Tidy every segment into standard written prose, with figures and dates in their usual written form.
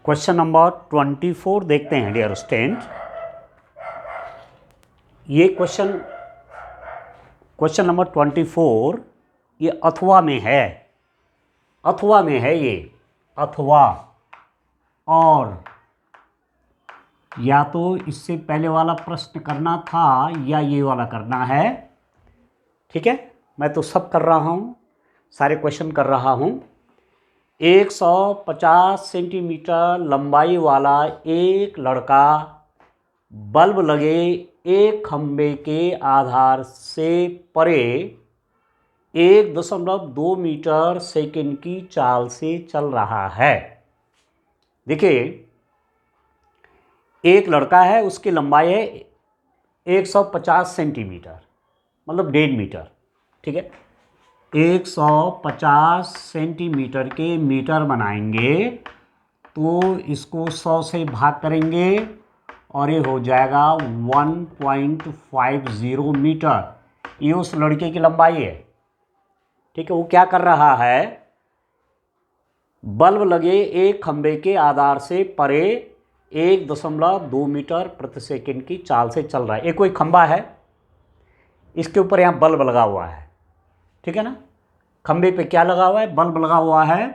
Question number 24 देखते हैं dear student. ये क्वेश्चन नंबर 24 ये अथवा में है, ये अथवा, और या तो इससे पहले वाला प्रश्न करना था या ये वाला करना है। ठीक है, मैं तो सब कर रहा हूँ, सारे क्वेश्चन कर रहा हूँ। 150 सेंटीमीटर लंबाई वाला एक लड़का बल्ब लगे एक खंबे के आधार से परे 1.2 मीटर सेकंड की चाल से चल रहा है। देखिए, एक लड़का है, उसकी लंबाई है 150 सेंटीमीटर, मतलब 1.5 मीटर। ठीक है, 150 सेंटीमीटर के मीटर बनाएंगे तो इसको 100 से भाग करेंगे और ये हो जाएगा 1.50 मीटर। ये उस लड़के की लंबाई है। ठीक है, वो क्या कर रहा है, बल्ब लगे एक खंबे के आधार से परे 1.2 मीटर प्रति सेकंड की चाल से चल रहा है। एक कोई खंबा है, इसके ऊपर यहाँ बल्ब लगा हुआ है। ठीक है ना, खंबे पे क्या लगा हुआ है, बल्ब लगा हुआ है,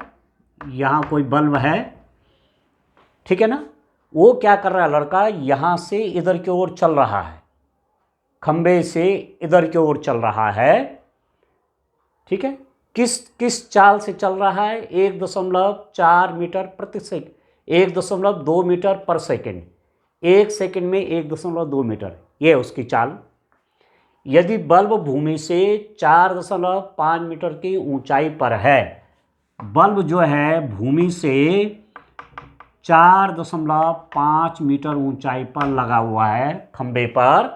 यहाँ कोई बल्ब है। ठीक है ना, वो क्या कर रहा है, लड़का यहाँ से इधर की ओर चल रहा है, खंबे से इधर की ओर चल रहा है। ठीक है, किस चाल से चल रहा है, 1.4 मीटर प्रति सेकंड, 1.2 मीटर पर सेकंड, एक सेकंड में 1.2 मीटर, ये उसकी चाल। यदि बल्ब भूमि से 4.5 मीटर की ऊंचाई पर है, बल्ब जो है भूमि से 4.5 मीटर ऊंचाई पर लगा हुआ है खंबे पर,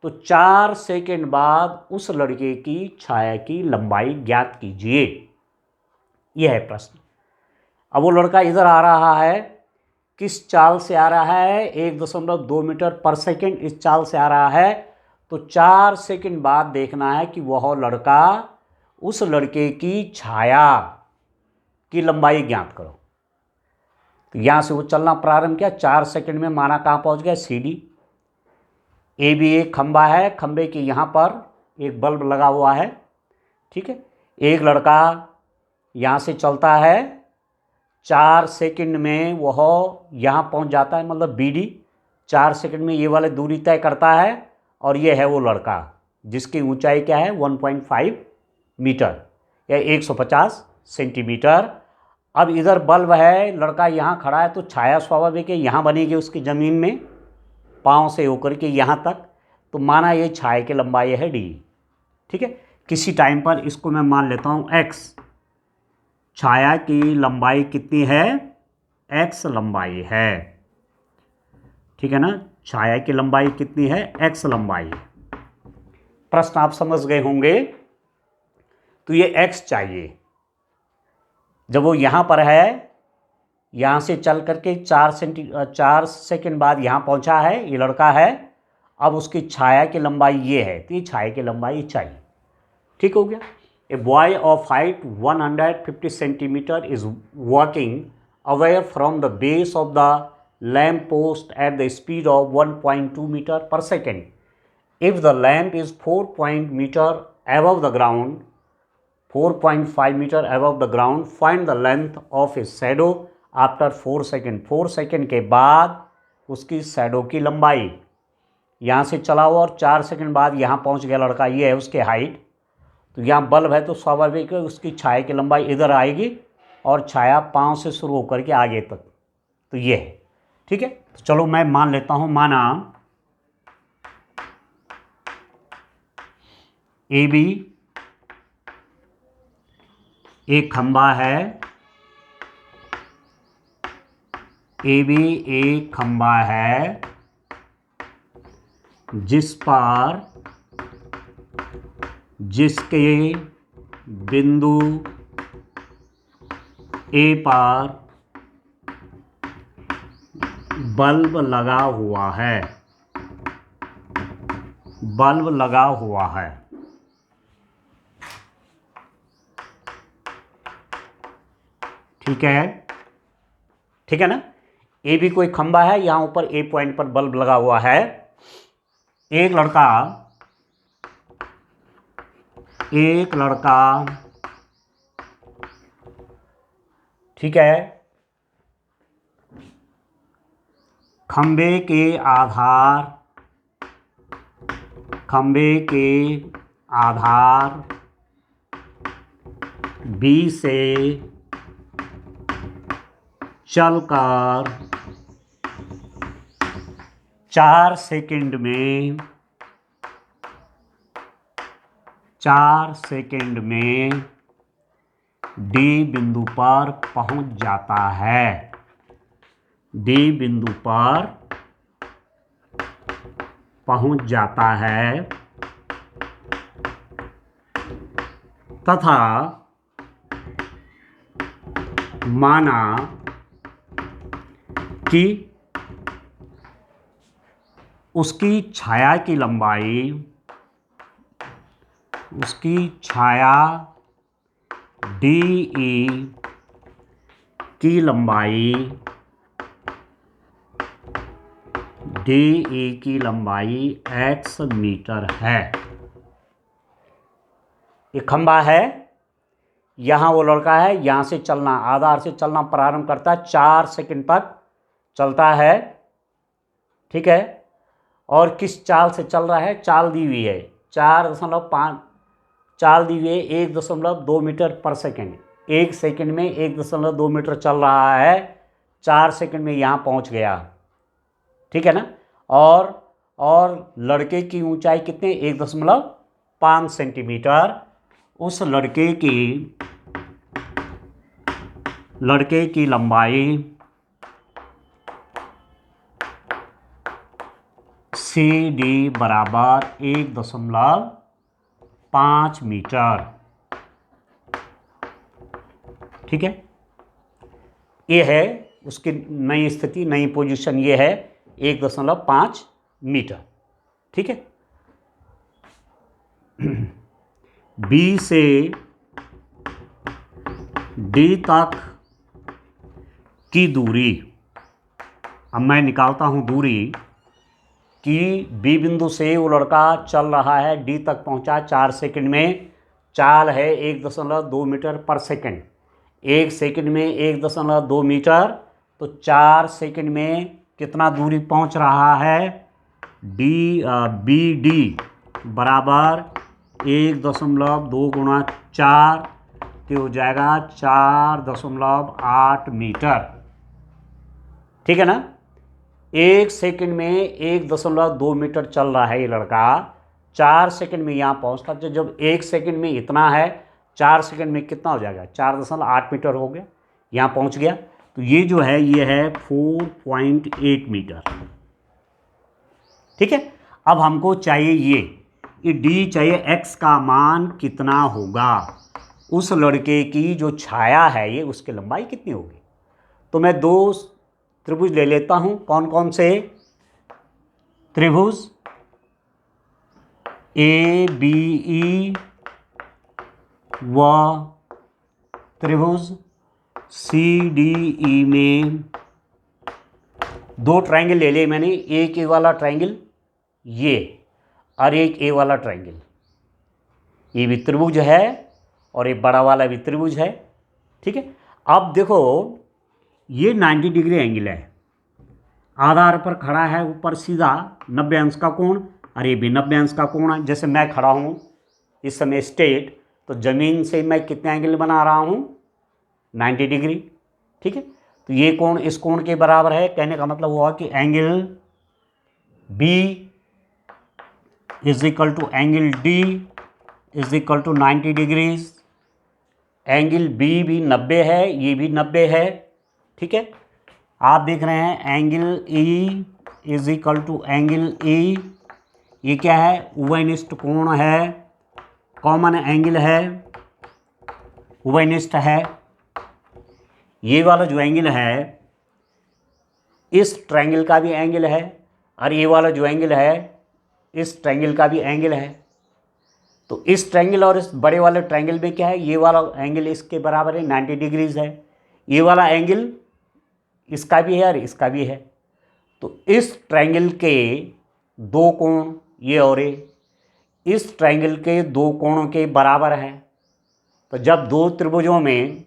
तो 4 सेकंड बाद उस लड़के की छाया की लंबाई ज्ञात कीजिए। यह है प्रश्न। अब वो लड़का इधर आ रहा है, किस चाल से आ रहा है, 1.2 मीटर पर सेकंड इस चाल से आ रहा है। तो 4 सेकंड बाद देखना है कि वह लड़का, उस लड़के की छाया की लंबाई ज्ञात करो। तो यहाँ से वो चलना प्रारंभ किया, 4 सेकंड में माना कहाँ पहुँच गया, सीडी। ए भी एक खंबा है, खंबे के यहाँ पर एक बल्ब लगा हुआ है। ठीक है, एक लड़का यहाँ से चलता है, 4 सेकंड में वह यहाँ पहुँच जाता है, मतलब बीडी 4 सेकंड में ये वाले दूरी तय करता है। और ये है वो लड़का जिसकी ऊंचाई क्या है, 1.5 मीटर या 150 सेंटीमीटर। अब इधर बल्ब है, लड़का यहाँ खड़ा है, तो छाया स्वाभाविक है यहाँ बनेगी उसकी ज़मीन में, पाँव से होकर के यहाँ तक। तो माना ये छाया की लंबाई है डी। ठीक है, किसी टाइम पर इसको मैं मान लेता हूँ एक्स। छाया की लंबाई कितनी है, एक्स लंबाई है। ठीक है ना, छाया की लंबाई कितनी है, एक्स लंबाई। प्रश्न आप समझ गए होंगे। तो ये एक्स चाहिए। जब वो यहाँ पर है, यहाँ से चल करके 4 सेकंड बाद यहाँ पहुँचा है, ये लड़का है, अब उसकी छाया की लंबाई ये है, तो ये छाया की लंबाई चाहिए। ठीक हो गया। A boy of height 150 centimetre is walking away from the base of the lamp post at the speed of 1.2 metre per second. If the lamp is 4 metre above the ground, 4.5 metre above the ground, find the length of a shadow after 4 second. 4 second के बाद उसकी shadow की लंबाई। यहाँ से चला हुआ और 4 सेकेंड बाद यहाँ पहुँच गया लड़का, ये है उसके हाइट। तो यहाँ बल्ब है तो स्वाभाविक है उसकी छाया की लंबाई इधर आएगी और छाया पाँव से शुरू होकर के आगे तक, तो ये है। ठीक है, तो चलो मैं मान लेता हूँ, माना ए बी एक खंबा है, ए बी एक खंबा है जिस पर, जिसके बिंदु ए पर बल्ब लगा हुआ है, बल्ब लगा हुआ है। ठीक है, ठीक है ना। ए भी कोई खंबा है, यहाँ ऊपर ए पॉइंट पर बल्ब लगा हुआ है। एक लड़का ठीक है, खंबे के आधार बी से चलकर 4 सेकंड में डी बिंदु पर पहुंच जाता है। डी बिंदु पर पहुंच जाता है तथा माना कि उसकी छाया DE की लंबाई x मीटर है। ये खंबा है, यहाँ वो लड़का है, यहाँ से चलना, आधार से चलना प्रारंभ करता है, 4 सेकंड तक चलता है, ठीक है। और किस चाल से चल रहा है, चाल दी हुई है 4.5, चाल दी हुई है 1.2 मीटर पर सेकंड। 1 सेकंड में 1.2 मीटर चल रहा है, 4 सेकंड में यहाँ पहुँच गया, ठीक है ना। और लड़के की ऊंचाई कितने, 1.5 सेंटीमीटर। उस लड़के की लंबाई CD बराबर 1.5 मीटर, ठीक है। ये है उसकी नई स्थिति, नई पोजीशन, ये है 1.5 मीटर, ठीक है। बी से डी तक की दूरी, अब मैं निकालता हूं दूरी कि बी बिंदु से वो लड़का चल रहा है, डी तक पहुंचा 4 सेकंड में, चाल है 1.2 मीटर पर सेकंड। 1 सेकंड में 1.2 मीटर, तो 4 सेकंड में कितना दूरी पहुंच रहा है, BD बराबर 1.2 गुणा 4 तो हो जाएगा 4.8 मीटर, ठीक है ना। 1 सेकंड में 1.2 मीटर चल रहा है ये लड़का, 4 सेकंड में यहाँ पहुँचता, तो जब 1 सेकंड में इतना है, 4 सेकंड में कितना हो जाएगा, 4.8 मीटर हो गया, यहाँ पहुँच गया। तो ये जो है ये है 4.8 मीटर, ठीक है। अब हमको चाहिए ये डी चाहिए, x का मान कितना होगा, उस लड़के की जो छाया है ये, उसकी लंबाई कितनी होगी। तो मैं 2 त्रिभुज ले लेता हूं, कौन कौन से, त्रिभुज ABE व त्रिभुज CDE में 2 ट्रायंगल ले लिए मैंने, एक ए वाला ट्रायंगल ये, और एक ए वाला ट्रायंगल, ये भी त्रिभुज है और ये बड़ा वाला भी त्रिभुज है, ठीक है। अब देखो ये 90 डिग्री एंगल है, आधार पर खड़ा है ऊपर सीधा 90 अंश का कोण, और ये भी 90 अंश का कोण है। जैसे मैं खड़ा हूँ इस समय स्ट्रेट, तो ज़मीन से मैं कितने एंगल बना रहा हूँ, 90 डिग्री, ठीक है। तो ये कोण इस कोण के बराबर है, कहने का मतलब हुआ कि angle B is equal to angle D is equal to 90 degrees. Angle B भी 90 है, ये भी 90 है, ठीक है। आप देख रहे हैं angle E is equal to angle E, ये क्या है, उभयनिष्ठ कोण है, कॉमन एंगल है, उभयनिष्ठ है। ये वाला जो एंगल है इस ट्रायंगल का भी एंगल है, और ये वाला जो एंगल है इस ट्रायंगल का भी एंगल है। तो इस ट्रायंगल और इस बड़े वाले ट्रायंगल में क्या है, ये वाला एंगल इसके बराबर है, 90 डिग्रीज है। ये वाला एंगल इसका भी है और इसका भी है। तो इस ट्रायंगल के दो कोण ये और ये इस ट्रायंगल के दो कोणों के बराबर है। तो जब दो त्रिभुजों में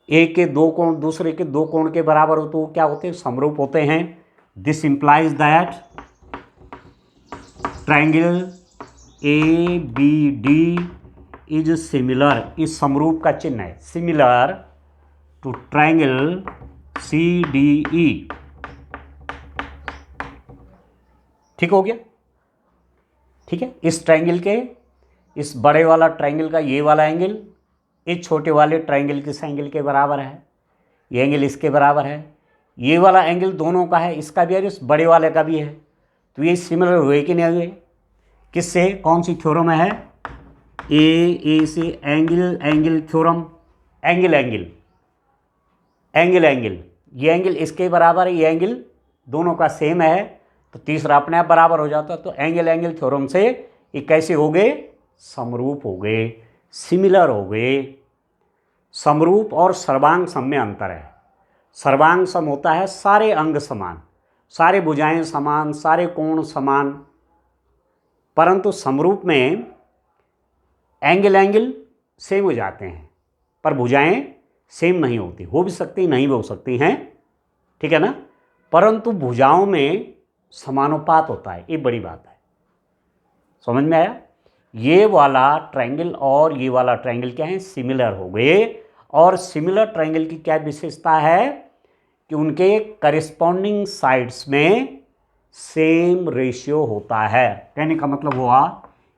एक के दो कोण दूसरे के दो कोण के बराबर हो तो क्या होते हैं, समरूप होते हैं। This implies that triangle ABD is similar, इस समरूप का चिन्ह है, सिमिलर टू ट्रायंगल CDE। ठीक हो गया, ठीक है। इस ट्रायंगल के, इस बड़े वाला ट्रायंगल का ये वाला एंगल इस छोटे वाले ट्रायंगल के एंगल के बराबर है, ये एंगल इसके बराबर है, ये वाला एंगल दोनों का है, इसका भी है इस बड़े वाले का भी है। तो ये सिमिलर हुए कि नहीं हुए, किससे, कौन सी थ्योरम है, ए से एंगल थ्योरम, एंगल ये एंगल इसके बराबर है, ये एंगल दोनों का सेम है, तो तीसरा अपने आप बराबर हो जाता। तो एंगल थ्योरम से ये कैसे हो गए, समरूप हो गए, सिमिलर हो गए। समरूप और सर्वांग सम में अंतर है। सर्वांग सम होता है सारे अंग समान, सारे भुजाएं समान, सारे कोण समान, परंतु समरूप में एंगल सेम हो जाते हैं पर भुजाएं सेम नहीं होती, हो भी सकती नहीं भी हो सकती हैं, ठीक है ना, परंतु भुजाओं में समानुपात होता है, ये बड़ी बात है। समझ में आया। ये वाला ट्रायंगल और ये वाला ट्रायंगल क्या है, सिमिलर हो गए। और सिमिलर ट्रायंगल की क्या विशेषता है कि उनके करिस्पॉन्डिंग साइड्स में सेम रेशियो होता है। कहने का मतलब हुआ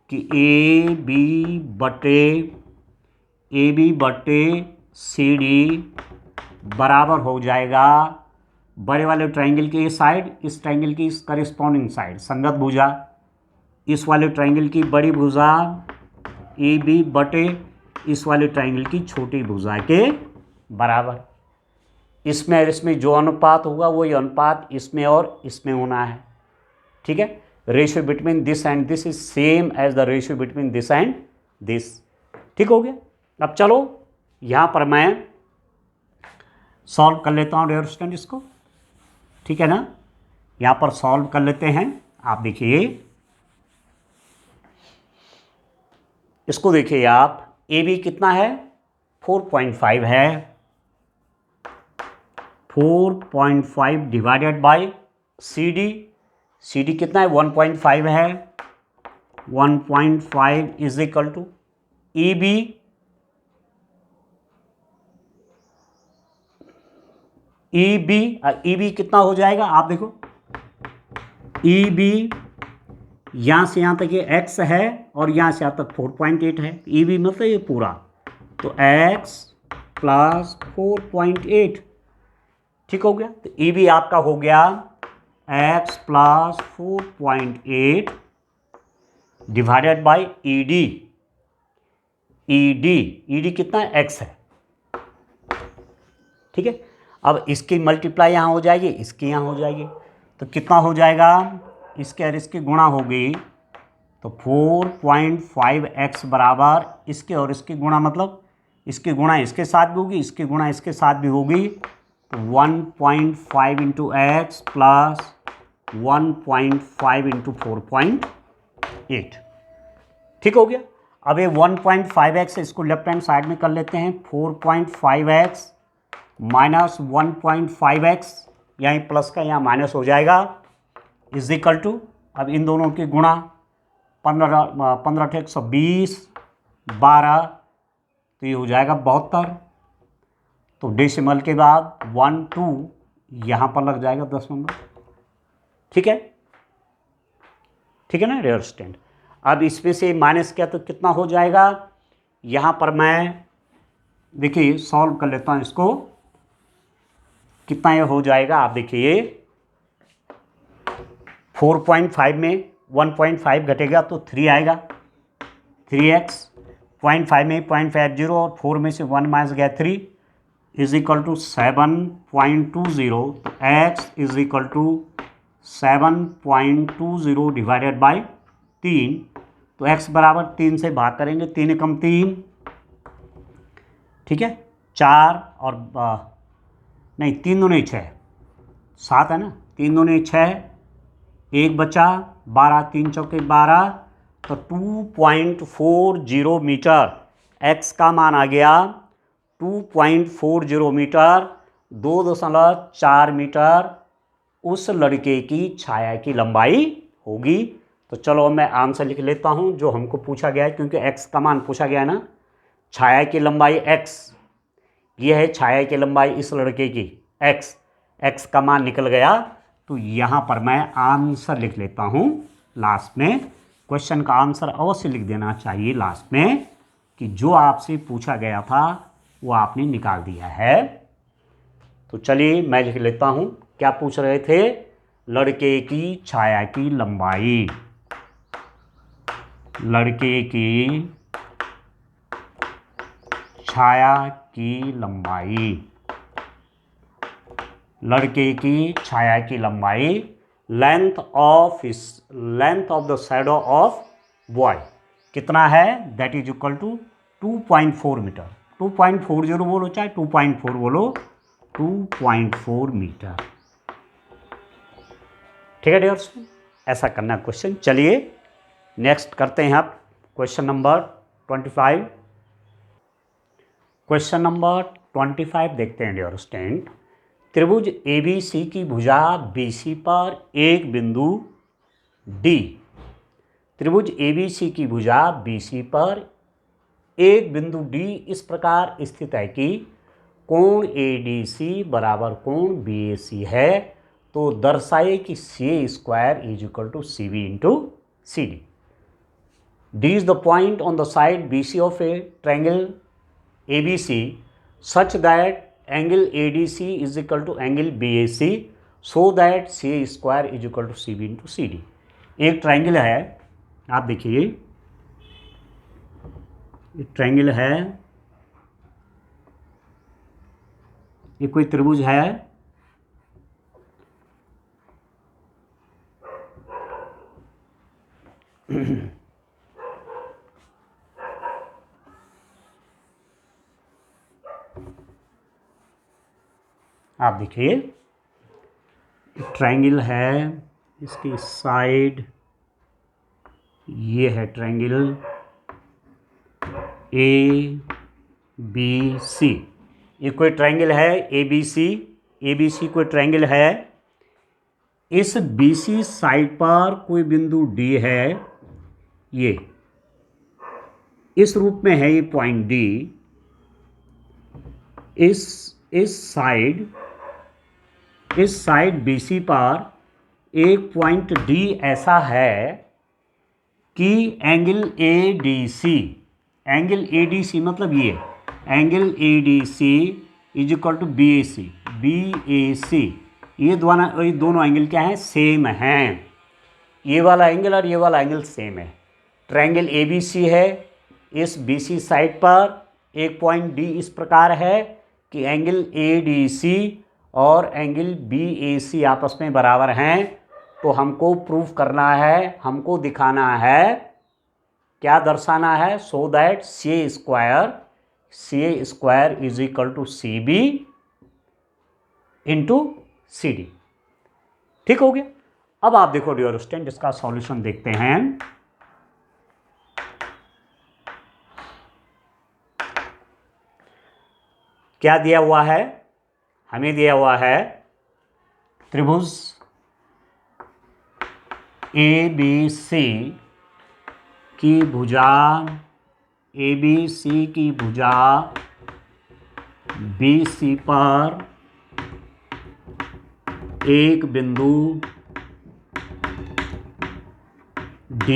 कि ए बी बटे CD बराबर हो जाएगा बड़े वाले ट्रायंगल की ये साइड, इस ट्रायंगल की इस करिस्पॉन्डिंग साइड, संगत भुजा, इस वाले ट्रायंगल की बड़ी भुजा AB बटे इस वाले ट्रायंगल की छोटी भुजा के बराबर। इसमें और इसमें जो अनुपात होगा वही अनुपात इसमें और इसमें होना है, ठीक है। Ratio between this and this is same as the ratio between this and this. ठीक हो गया। अब चलो यहाँ पर मैं सॉल्व कर लेता हूँ डियर स्टूडेंट इसको, ठीक है ना। यहाँ पर सॉल्व कर लेते हैं। आप देखिए इसको, देखिए आप, AB कितना है 4.5 है, 4.5 डिवाइडेड बाय CD कितना है 1.5 है, 1.5 इज इक्वल टू EB कितना हो जाएगा, आप देखो EB यहाँ से यहाँ तक ये x है और यहाँ से यहाँ तक 4.8 है, EB मतलब ये पूरा, तो x प्लस 4.8, ठीक हो गया। तो EB आपका हो गया x plus 4.8 divided by ED कितना है x है, ठीक है। अब इसकी मल्टीप्लाई यहाँ हो जाएगी, इसकी यहाँ हो जाएगी, तो कितना हो जाएगा, इसके और इसकी गुणा होगी, तो 4.5x बराबर इसके और इसकी गुणा, मतलब इसकी गुणा इसके साथ भी होगी, इसकी गुणा इसके साथ भी होगी, तो 1.5 इंटू एक्स प्लस 1.5 इंटू 4.8, ठीक हो गया। अब ये 1.5x इसको लेफ्ट हैंड साइड में कर लेते हैं, 4.5x माइनस 1.5x, यहाँ प्लस का यहाँ माइनस हो जाएगा, इज इक्वल टू, अब इन दोनों की गुणा 15 × 120 12, तो ये हो जाएगा 72, तो डेसिमल के बाद 1 2 यहाँ पर लग जाएगा 10 नंबर, ठीक है, ठीक है ना डियर स्टूडेंट। अब इसमें से माइनस किया तो कितना हो जाएगा, यहाँ पर मैं देखिए सॉल्व कर लेता हूँ इसको, कितना ये हो जाएगा, आप देखिए 4.5 में 1.5 घटेगा तो 3 आएगा, 3x, 0.5 में 0.50 और 4 में से 1 माइनस गया 3 इज इक्वल टू 7.20, तो x is equal to 7.20 divided by 3, तो x बराबर 3 से भाग करेंगे, 3 कम 3, ठीक है, 4 और नहीं, 3 दूनी 6, 7 है ना, 3 दूनी 6, 1 बचा, 12, 3 चौके 12, तो 2.40 मीटर, x का मान आ गया 2.40 मीटर, 2.4 मीटर उस लड़के की छाया की लंबाई होगी। तो चलो मैं आंसर लिख लेता हूं जो हमको पूछा गया है, क्योंकि x का मान पूछा गया है ना, छाया की लंबाई x, ये है छाया की लंबाई इस लड़के की x का मान निकल गया। तो यहां पर मैं आंसर लिख लेता हूं लास्ट में। क्वेश्चन का आंसर अवश्य लिख देना चाहिए लास्ट में, कि जो आपसे पूछा गया था वो आपने निकाल दिया है। तो चलिए मैं लिख लेता हूं, क्या पूछ रहे थे, लड़के की छाया की लंबाई, लड़के की छाया की लंबाई, लड़के की छाया की लंबाई, length of the shadow of boy कितना है, that is equal to 2.4 metre. 2.40 बोलो चाहे 2.4 बोलो, 2.4 मीटर। ठीक है डियर्स, ऐसा करना क्वेश्चन। चलिए नेक्स्ट करते हैं आप क्वेश्चन नंबर 25। क्वेश्चन नंबर 25 देखते हैं डियर स्टूडेंट। त्रिभुज ABC की भुजा BC पर एक बिंदु D, त्रिभुज ABC की भुजा BC पर एक बिंदु D इस प्रकार स्थित है कि कोण ADC बराबर कोण BAC है, तो दर्शाए कि CA square is equal to CB into CD। D is the point on the side BC of a triangle ABC such that angle ADC is equal to angle BAC, so that CA square is equal to CB into CD। एक triangle है, आप देखिए एक triangle है, ये कोई त्रिभुज है, आप देखिए ट्रायंगल है, इसकी साइड ये है ट्रायंगल ABC, ये कोई ट्रायंगल है ABC कोई ट्रायंगल है। इस BC साइड पर कोई बिंदु D है, ये इस रूप में है, ये पॉइंट D। इस साइड BC पर एक पॉइंट D ऐसा है कि एंगल ADC मतलब ये angle ADC is equal to BAC, ये दोनों एंगल क्या हैं, सेम हैं। ये वाला एंगल और ये वाला एंगल सेम है। ट्रायंगल ABC है, इस BC साइड पर एक पॉइंट D इस प्रकार है कि एंगल ADC और एंगल BAC आपस में बराबर हैं। तो हमको प्रूफ करना है, हमको दिखाना है, क्या दर्शाना है, so that CA square is equal to CB into CD। ठीक हो गया। अब आप देखो डियर स्टूडेंट, इसका सॉल्यूशन देखते हैं। क्या दिया हुआ है, हमें दिया हुआ है त्रिभुज ABC की भुजा BC पर एक बिंदु D,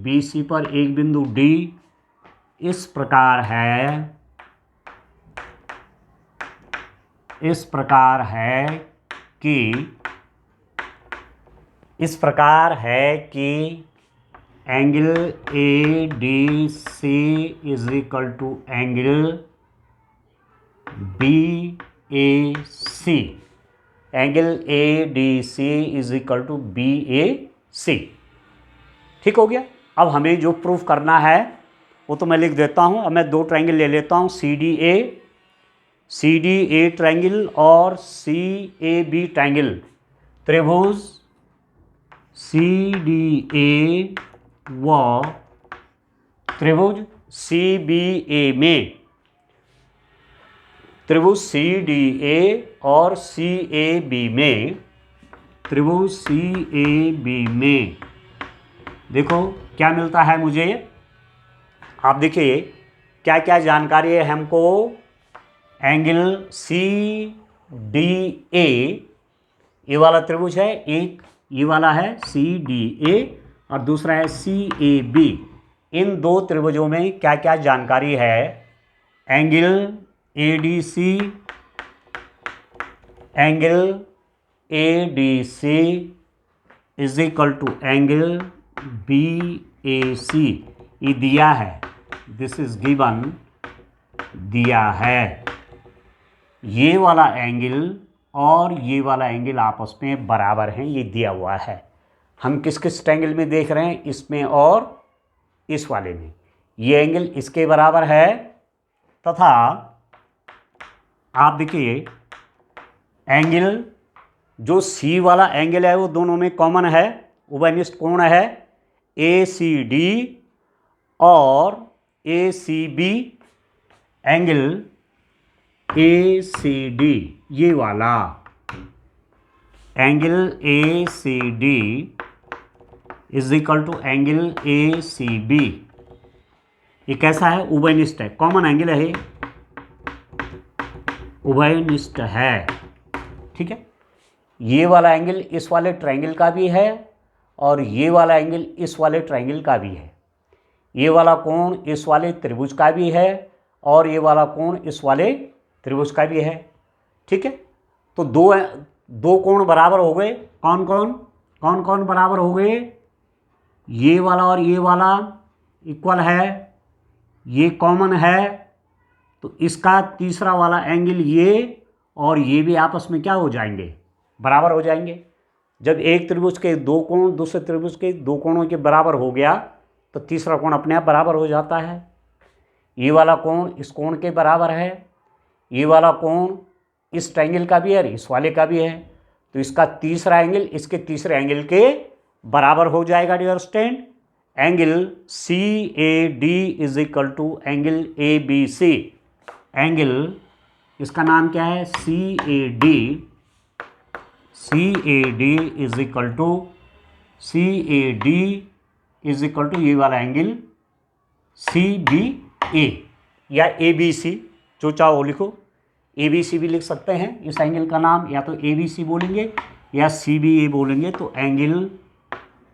BC पर एक बिंदु D इस प्रकार है कि angle ADC is equal to angle BAC, angle ADC is equal to BAC। ठीक हो गया। अब हमें जो प्रूफ करना है वो तो मैं लिख देता हूं। अब मैं दो ट्रायंगल ले लेता हूं, सी डी ए ट्रायंगल और सी ए बी ट्रायंगल, त्रिभुज सी डी ए व त्रिभुज सी बी ए में, त्रिभुज सी डी ए और सी ए बी में, त्रिभुज सी ए बी में देखो क्या मिलता है मुझे। आप देखिए क्या क्या जानकारी है हमको। एंगल सी डी ए, ये वाला त्रिभुज है एक, ये वाला है सी डी ए और दूसरा है सी ए बी। इन दो त्रिभुजों में क्या क्या जानकारी है। Angle A D C, angle A D C is equal to angle B A C, ये दिया है, दिस इज गिवन, दिया है। ये वाला एंगल और ये वाला एंगल आपस में बराबर हैं, ये दिया हुआ है। हम किस किस ट्रायंगल में देख रहे हैं, इसमें और इस वाले में। ये एंगल इसके बराबर है तथा आप देखिए एंगल जो सी वाला एंगल है वो दोनों में कॉमन है, उभयनिष्ठ कोण है ए सी डी और A C B. Angle A C D ये वाला angle A C D is equal to angle A C B. ये कैसा है, उभयनिष्ठ है, कॉमन एंगल है, उभयनिष्ठ है, ठीक है। ये वाला एंगल इस वाले ट्रायंगल का भी है और ये वाला एंगल इस वाले ट्रायंगल का भी है। ये वाला कोण इस वाले त्रिभुज का भी है और ये वाला कोण इस वाले त्रिभुज का भी है, ठीक है। तो दो कोण बराबर हो गए। कौन कौन बराबर हो गए, ये वाला और ये वाला इक्वल है, ये कॉमन है, तो इसका तीसरा वाला एंगल ये और ये भी आपस में क्या हो जाएंगे, बराबर हो जाएंगे। जब एक त्रिभुज के दो कोण दूसरे त्रिभुज के दो कोणों के बराबर हो गया तो तीसरा कोण अपने आप बराबर हो जाता है। ये वाला कोण इस कोण के बराबर है, ये वाला कोण इस ट्रायंगल का भी है और इस वाले का भी है, तो इसका तीसरा एंगल इसके तीसरे एंगल के बराबर हो जाएगा। Dear student, angle C A D is equal to angle A B C. Angle इसका नाम क्या है, C A D, C A D is equal to C A D is equal to ये वाला एंगल सी बी ए या ए B सी, जो चाहो लिखो। ए बी सी भी लिख सकते हैं इस एंगल का नाम, या तो ए बी सी बोलेंगे या सी बी ए बोलेंगे। तो एंगल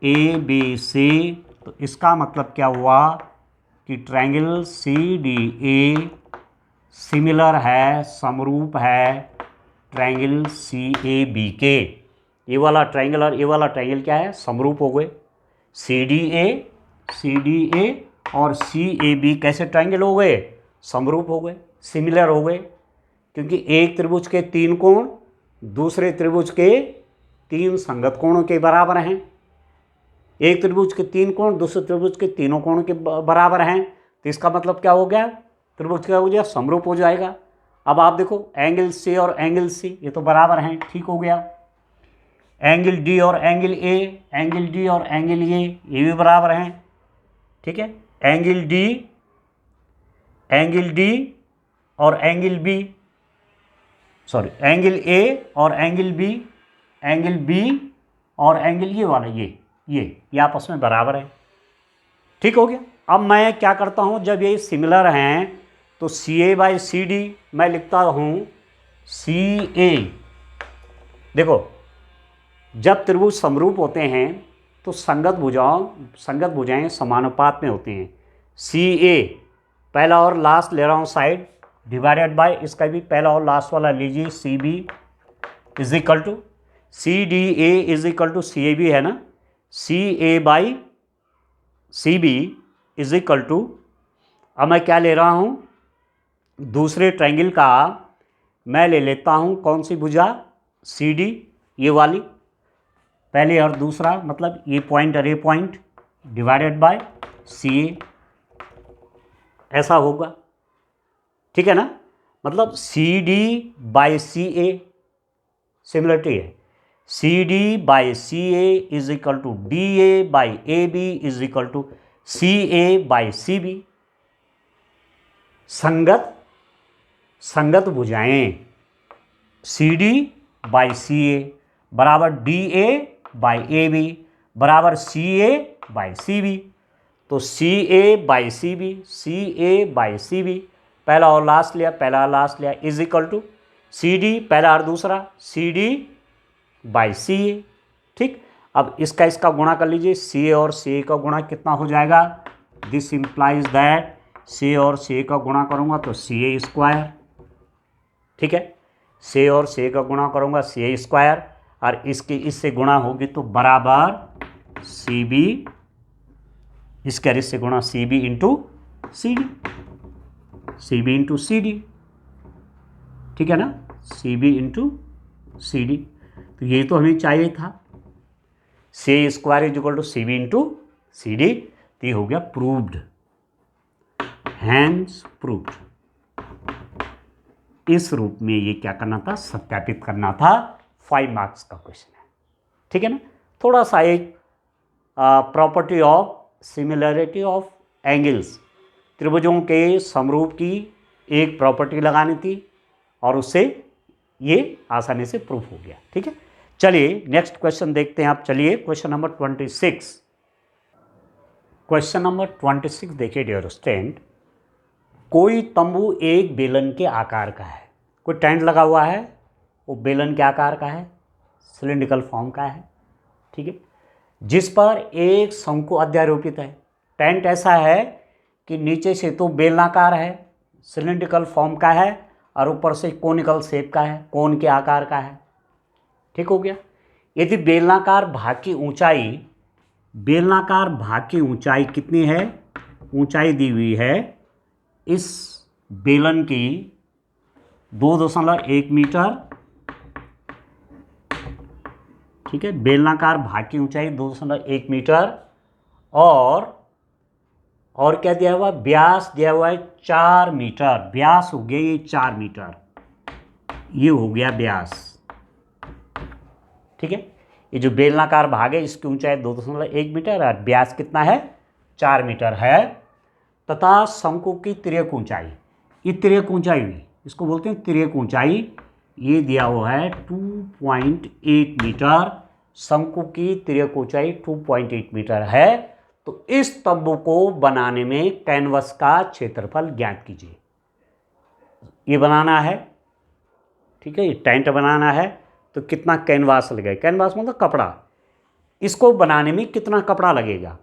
ए बी सी, तो इसका मतलब क्या हुआ कि triangle C D A similar है, समरूप है ट्रायंगल सी ए बी के। ये वाला ट्रायंगल और ये वाला ट्रायंगल क्या है, समरूप हो गए। सी डी ए और सी ए बी कैसे ट्रायंगल हो गए, समरूप हो गए, सिमिलर हो गए, क्योंकि एक त्रिभुज के तीन कोण दूसरे त्रिभुज के तीन संगत कोणों के बराबर हैं। एक त्रिभुज के तीन कोण दूसरे त्रिभुज के तीनों कोणों के बराबर हैं, तो इसका मतलब क्या हो गया, त्रिभुज क्या हो गया, समरूप हो जाएगा। अब आप देखो एंगल सी और एंगल सी ये तो बराबर हैं, ठीक हो गया। एंगल डी और एंगल ए, एंगल डी और एंगल ए ये भी बराबर हैं, ठीक है। एंगल डी और angle B, sorry angle A और एंगल बी और एंगल ये वाला ये आपस में बराबर है, ठीक हो गया। अब मैं क्या करता हूँ, जब ये सिमिलर हैं तो C A by C D मैं लिखता हूँ सी ए। देखो जब त्रिभुज समरूप होते हैं तो संगत भुजाएं समानुपात में होती हैं। सी ए पहला और लास्ट ले रहा हूँ साइड, डिवाइडेड बाय इसका भी पहला और लास्ट वाला लीजिए, C B is equal to C D A is equal to C A B है ना, C A by C B is equal to, अब मैं क्या ले रहा हूँ, दूसरे ट्रायंगल का मैं ले लेता हूँ कौन सी भुजा, सी डी ये वाली, पहले और दूसरा मतलब ये पॉइंट और ये point, divided by C A, ऐसा होगा, ठीक है ना। मतलब C D by C A, similarity है, C D by C A is equal to D A by A B is equal to C A by C B. संगत भुजाएं C D by C A बराबर D A by A B बराबर C A by C B. तो C A by C B, C A by C B, पहला और last लिया, पहला और लास्ट लिया, is equal to C D पहला और दूसरा, सी डी बाई सी ए। ठीक, अब इसका गुणा कर लीजिए, सी ए और सी ए का गुणा कितना हो जाएगा, दिस इंप्लाइज दैट सी ए और सी ए का गुणा करूंगा तो सी ए स्क्वायर। ठीक है, सी ए और सी ए का गुणा करूंगा सी ए स्क्वायर, और इससे गुणा होगी तो बराबर सी बी, इसके और इससे गुणा C B into C D, C B into C D. ठीक है ना, C B into C D. तो ये तो हमें चाहिए था, C square is equal to C B into C D. तो ये हो गया प्रूव्ड, हैंस प्रूव्ड। इस रूप में ये क्या करना था, सत्यापित करना था। 5 मार्क्स का क्वेश्चन है। ठीक है ना, थोड़ा सा एक property of similarity of angles, त्रिभुजों के समरूप की एक प्रॉपर्टी लगानी थी और उससे ये आसानी से प्रूफ हो गया। ठीक है, चलिए नेक्स्ट क्वेश्चन देखते हैं आप। चलिए क्वेश्चन नंबर 26। क्वेश्चन नंबर 26 देखिए डियर स्टूडेंट, कोई तंबू एक बेलन के आकार का है, कोई टेंट लगा हुआ है, वो बेलन के आकार का है, सिलिंड्रिकल फॉर्म का है। ठीक है, जिस पर एक शंकु अध्यारोपित है। टेंट ऐसा है कि नीचे से तो बेलनाकार है, सिलिंड्रिकल फॉर्म का है, और ऊपर से कोनिकल शेप का है, कोन के आकार का है। ठीक हो गया। यदि बेलनाकार भाग की ऊंचाई कितनी है, ऊंचाई दी हुई है इस बेलन की 2.1 मीटर। ठीक है, बेलनाकार भाग की ऊंचाई 2.1 मीटर, और क्या दिया हुआ, व्यास दिया हुआ है 4 मीटर। व्यास हो गया ये 4 मीटर, ये हो गया व्यास। ठीक है, ये जो बेलनाकार भाग है इसकी ऊंचाई 2.1 मीटर और व्यास कितना है, 4 मीटर है। तथा शंकु की तिर्यक ऊंचाई, ये तिर्यक ऊंचाई हुई, इसको बोलते हैं तिर्यक ऊंचाई, ये दिया हुआ है 2.8 मीटर। शंकु की तिर्यक ऊंचाई 2.8 मीटर है। तो इस तंबू को बनाने में कैनवस का क्षेत्रफल ज्ञात कीजिए। ये बनाना है, ठीक है, ये टेंट बनाना है, तो कितना कैनवास लगेगा, कैनवास मतलब कपड़ा, इसको बनाने में कितना कपड़ा लगेगा।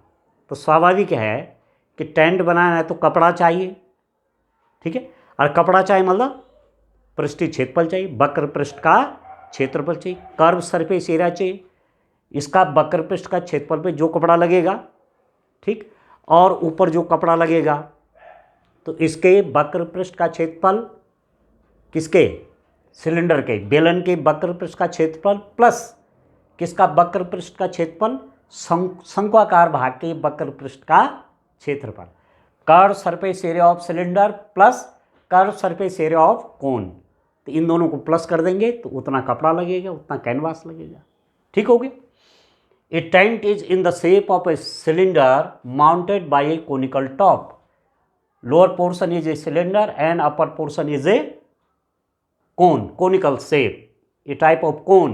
तो स्वाभाविक है कि टेंट बनाना है तो कपड़ा चाहिए। ठीक है, और कपड़ा चाहिए मतलब पृष्ठीय क्षेत्रफल चाहिए, वक्र पृष्ठ का क्षेत्रफल चाहिए, कर्व सरफेस एरिया चाहिए। इसका वक्र पृष्ठ का क्षेत्रफल पे जो कपड़ा लगेगा, ठीक, और ऊपर जो कपड़ा लगेगा, तो इसके वक्र पृष्ठ का क्षेत्रफल, किसके, सिलेंडर के, बेलन के वक्र पृष्ठ का क्षेत्रफल प्लस किसका वक्र पृष्ठ का क्षेत्रफल, शंक्वाकार भाग के वक्र पृष्ठ का क्षेत्रफल। Curve surface area of cylinder plus curve surface area of cone, तो इन दोनों को प्लस कर देंगे तो उतना कपड़ा लगेगा, उतना कैनवास लगेगा। ठीक हो गया। A tent is in the shape of a cylinder mounted by a conical top. Lower portion is a cylinder and upper portion is a cone, conical shape, a type of cone.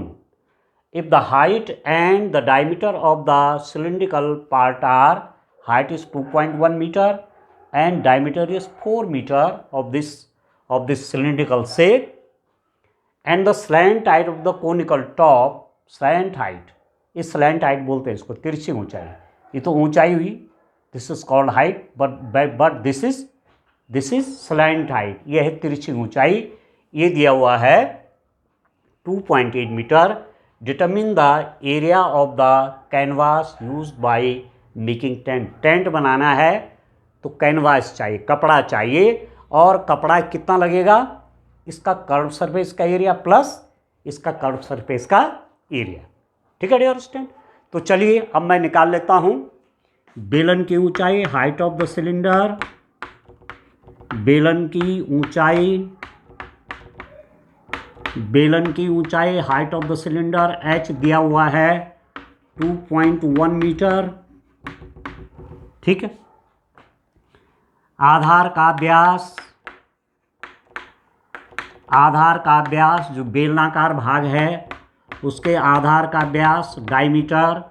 If the height and the diameter of the cylindrical part are, height is 2.1 meter and diameter is 4 meter of this cylindrical shape, and the slant height of the conical top, slant height, इस slant height बोलते हैं इसको, तिरछी ऊंचाई, ये तो ऊंचाई हुई, this is called height, but this is slant height, यह है तिरछी ऊंचाई, ये दिया हुआ है 2.8 metre. Determine the area of the canvas used by making tent. Tent बनाना है तो कैनवास चाहिए, कपड़ा चाहिए, और कपड़ा कितना लगेगा, इसका कर्व सरफेस का एरिया प्लस इसका कर्व सरफेस का एरिया। ठीक है डियर स्टूडेंट, तो चलिए अब मैं निकाल लेता हूँ बेलन की ऊंचाई, हाइट ऑफ द सिलेंडर, बेलन की ऊंचाई बेलन की ऊंचाई, height of the cylinder h दिया हुआ है 2.1 मीटर। ठीक है। आधार का व्यास जो बेलनाकार भाग है उसके आधार का व्यास डायमीटर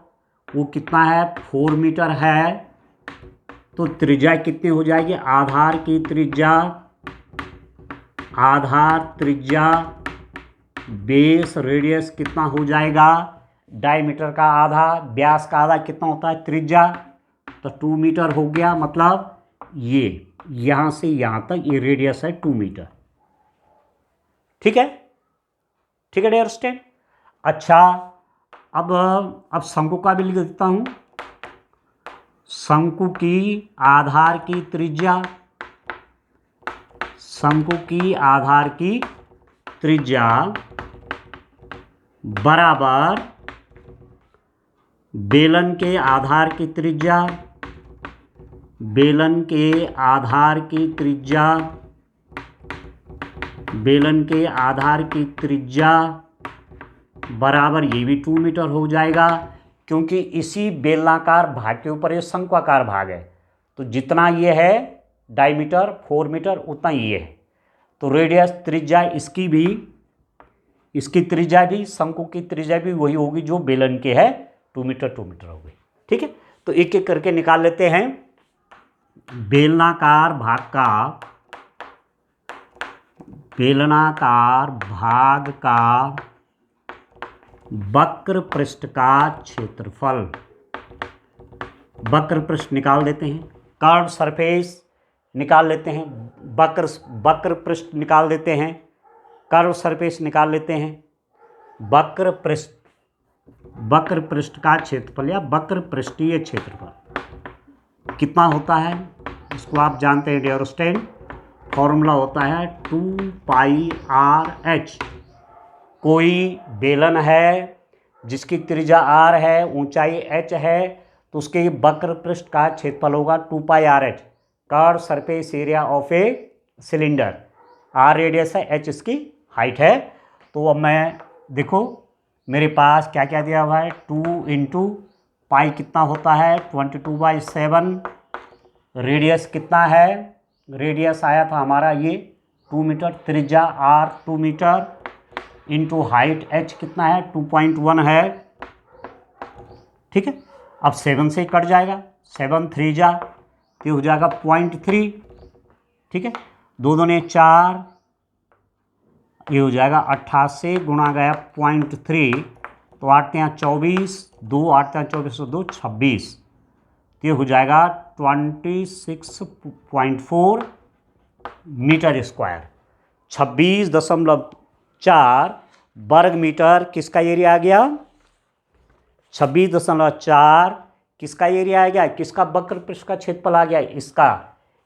वो कितना है 4 मीटर है। तो त्रिज्या कितनी हो जाएगी, आधार त्रिज्या बेस रेडियस कितना हो जाएगा, डायमीटर का आधा, व्यास का आधा कितना होता है त्रिज्या, तो 2 मीटर हो गया। मतलब ये यहां से यहां तक ये रेडियस है 2 मीटर। ठीक है, ठीक है डियर स्टूडेंट। अच्छा, अब शंकु का भी लिख देता हूं। शंकु की आधार की त्रिज्या बराबर बेलन के आधार की त्रिज्या बराबर ये भी 2 मीटर हो जाएगा, क्योंकि इसी बेलनाकार भाग के ऊपर ये शंक्वाकार भाग है। तो जितना ये है डायमीटर 4 मीटर उतना ये है। तो रेडियस त्रिज्या इसकी त्रिज्या भी, शंकु की त्रिज्या भी वही होगी जो बेलन के है, 2 मीटर होगी। ठीक है। तो एक एक करके निकाल लेते हैं। बेलनाकार भाग का वक्र पृष्ठ का क्षेत्रफल, वक्र पृष्ठ निकाल देते हैं। कर्व सरफेस निकाल लेते हैं, वक्र पृष्ठ निकाल देते हैं, कर्व सरफेस निकाल लेते हैं। वक्र पृष्ठ का क्षेत्रफल या वक्र पृष्ठीय क्षेत्रफल कितना होता है, इसको आप जानते हैं डियर स्टूडेंट। फॉर्मूला होता है 2πr/h। कोई बेलन है जिसकी त्रिज्या r है, ऊंचाई h है, तो उसके वक्र पृष्ठ का क्षेत्रफल होगा 2πr/h। Curve surface area of a cylinder, r radius है, h इसकी हाइट है। तो अब मैं देखो मेरे पास क्या क्या दिया हुआ है, 2 × पाई कितना होता है 22/7। रेडियस कितना है, रेडियस आया था हमारा ये 2 मीटर, त्रिज्या r 2 metre into height h कितना है 2.1 है। ठीक है। अब 7 से कट जाएगा, 7 3 जा तो हो जाएगा 0.3। ठीक है, 2 दूने 4, ये हो जाएगा 88 गुणा गया 0.3, तो 8 × 24, 2 8 × 24 2 26, तो ये हो जाएगा 26.4 मीटर स्क्वायर। 26.4 वर्ग मीटर किसका एरिया आ गया, 26.4 किसका एरिया आ गया, किसका वक्र पृष्ठ का क्षेत्रफल आ गया,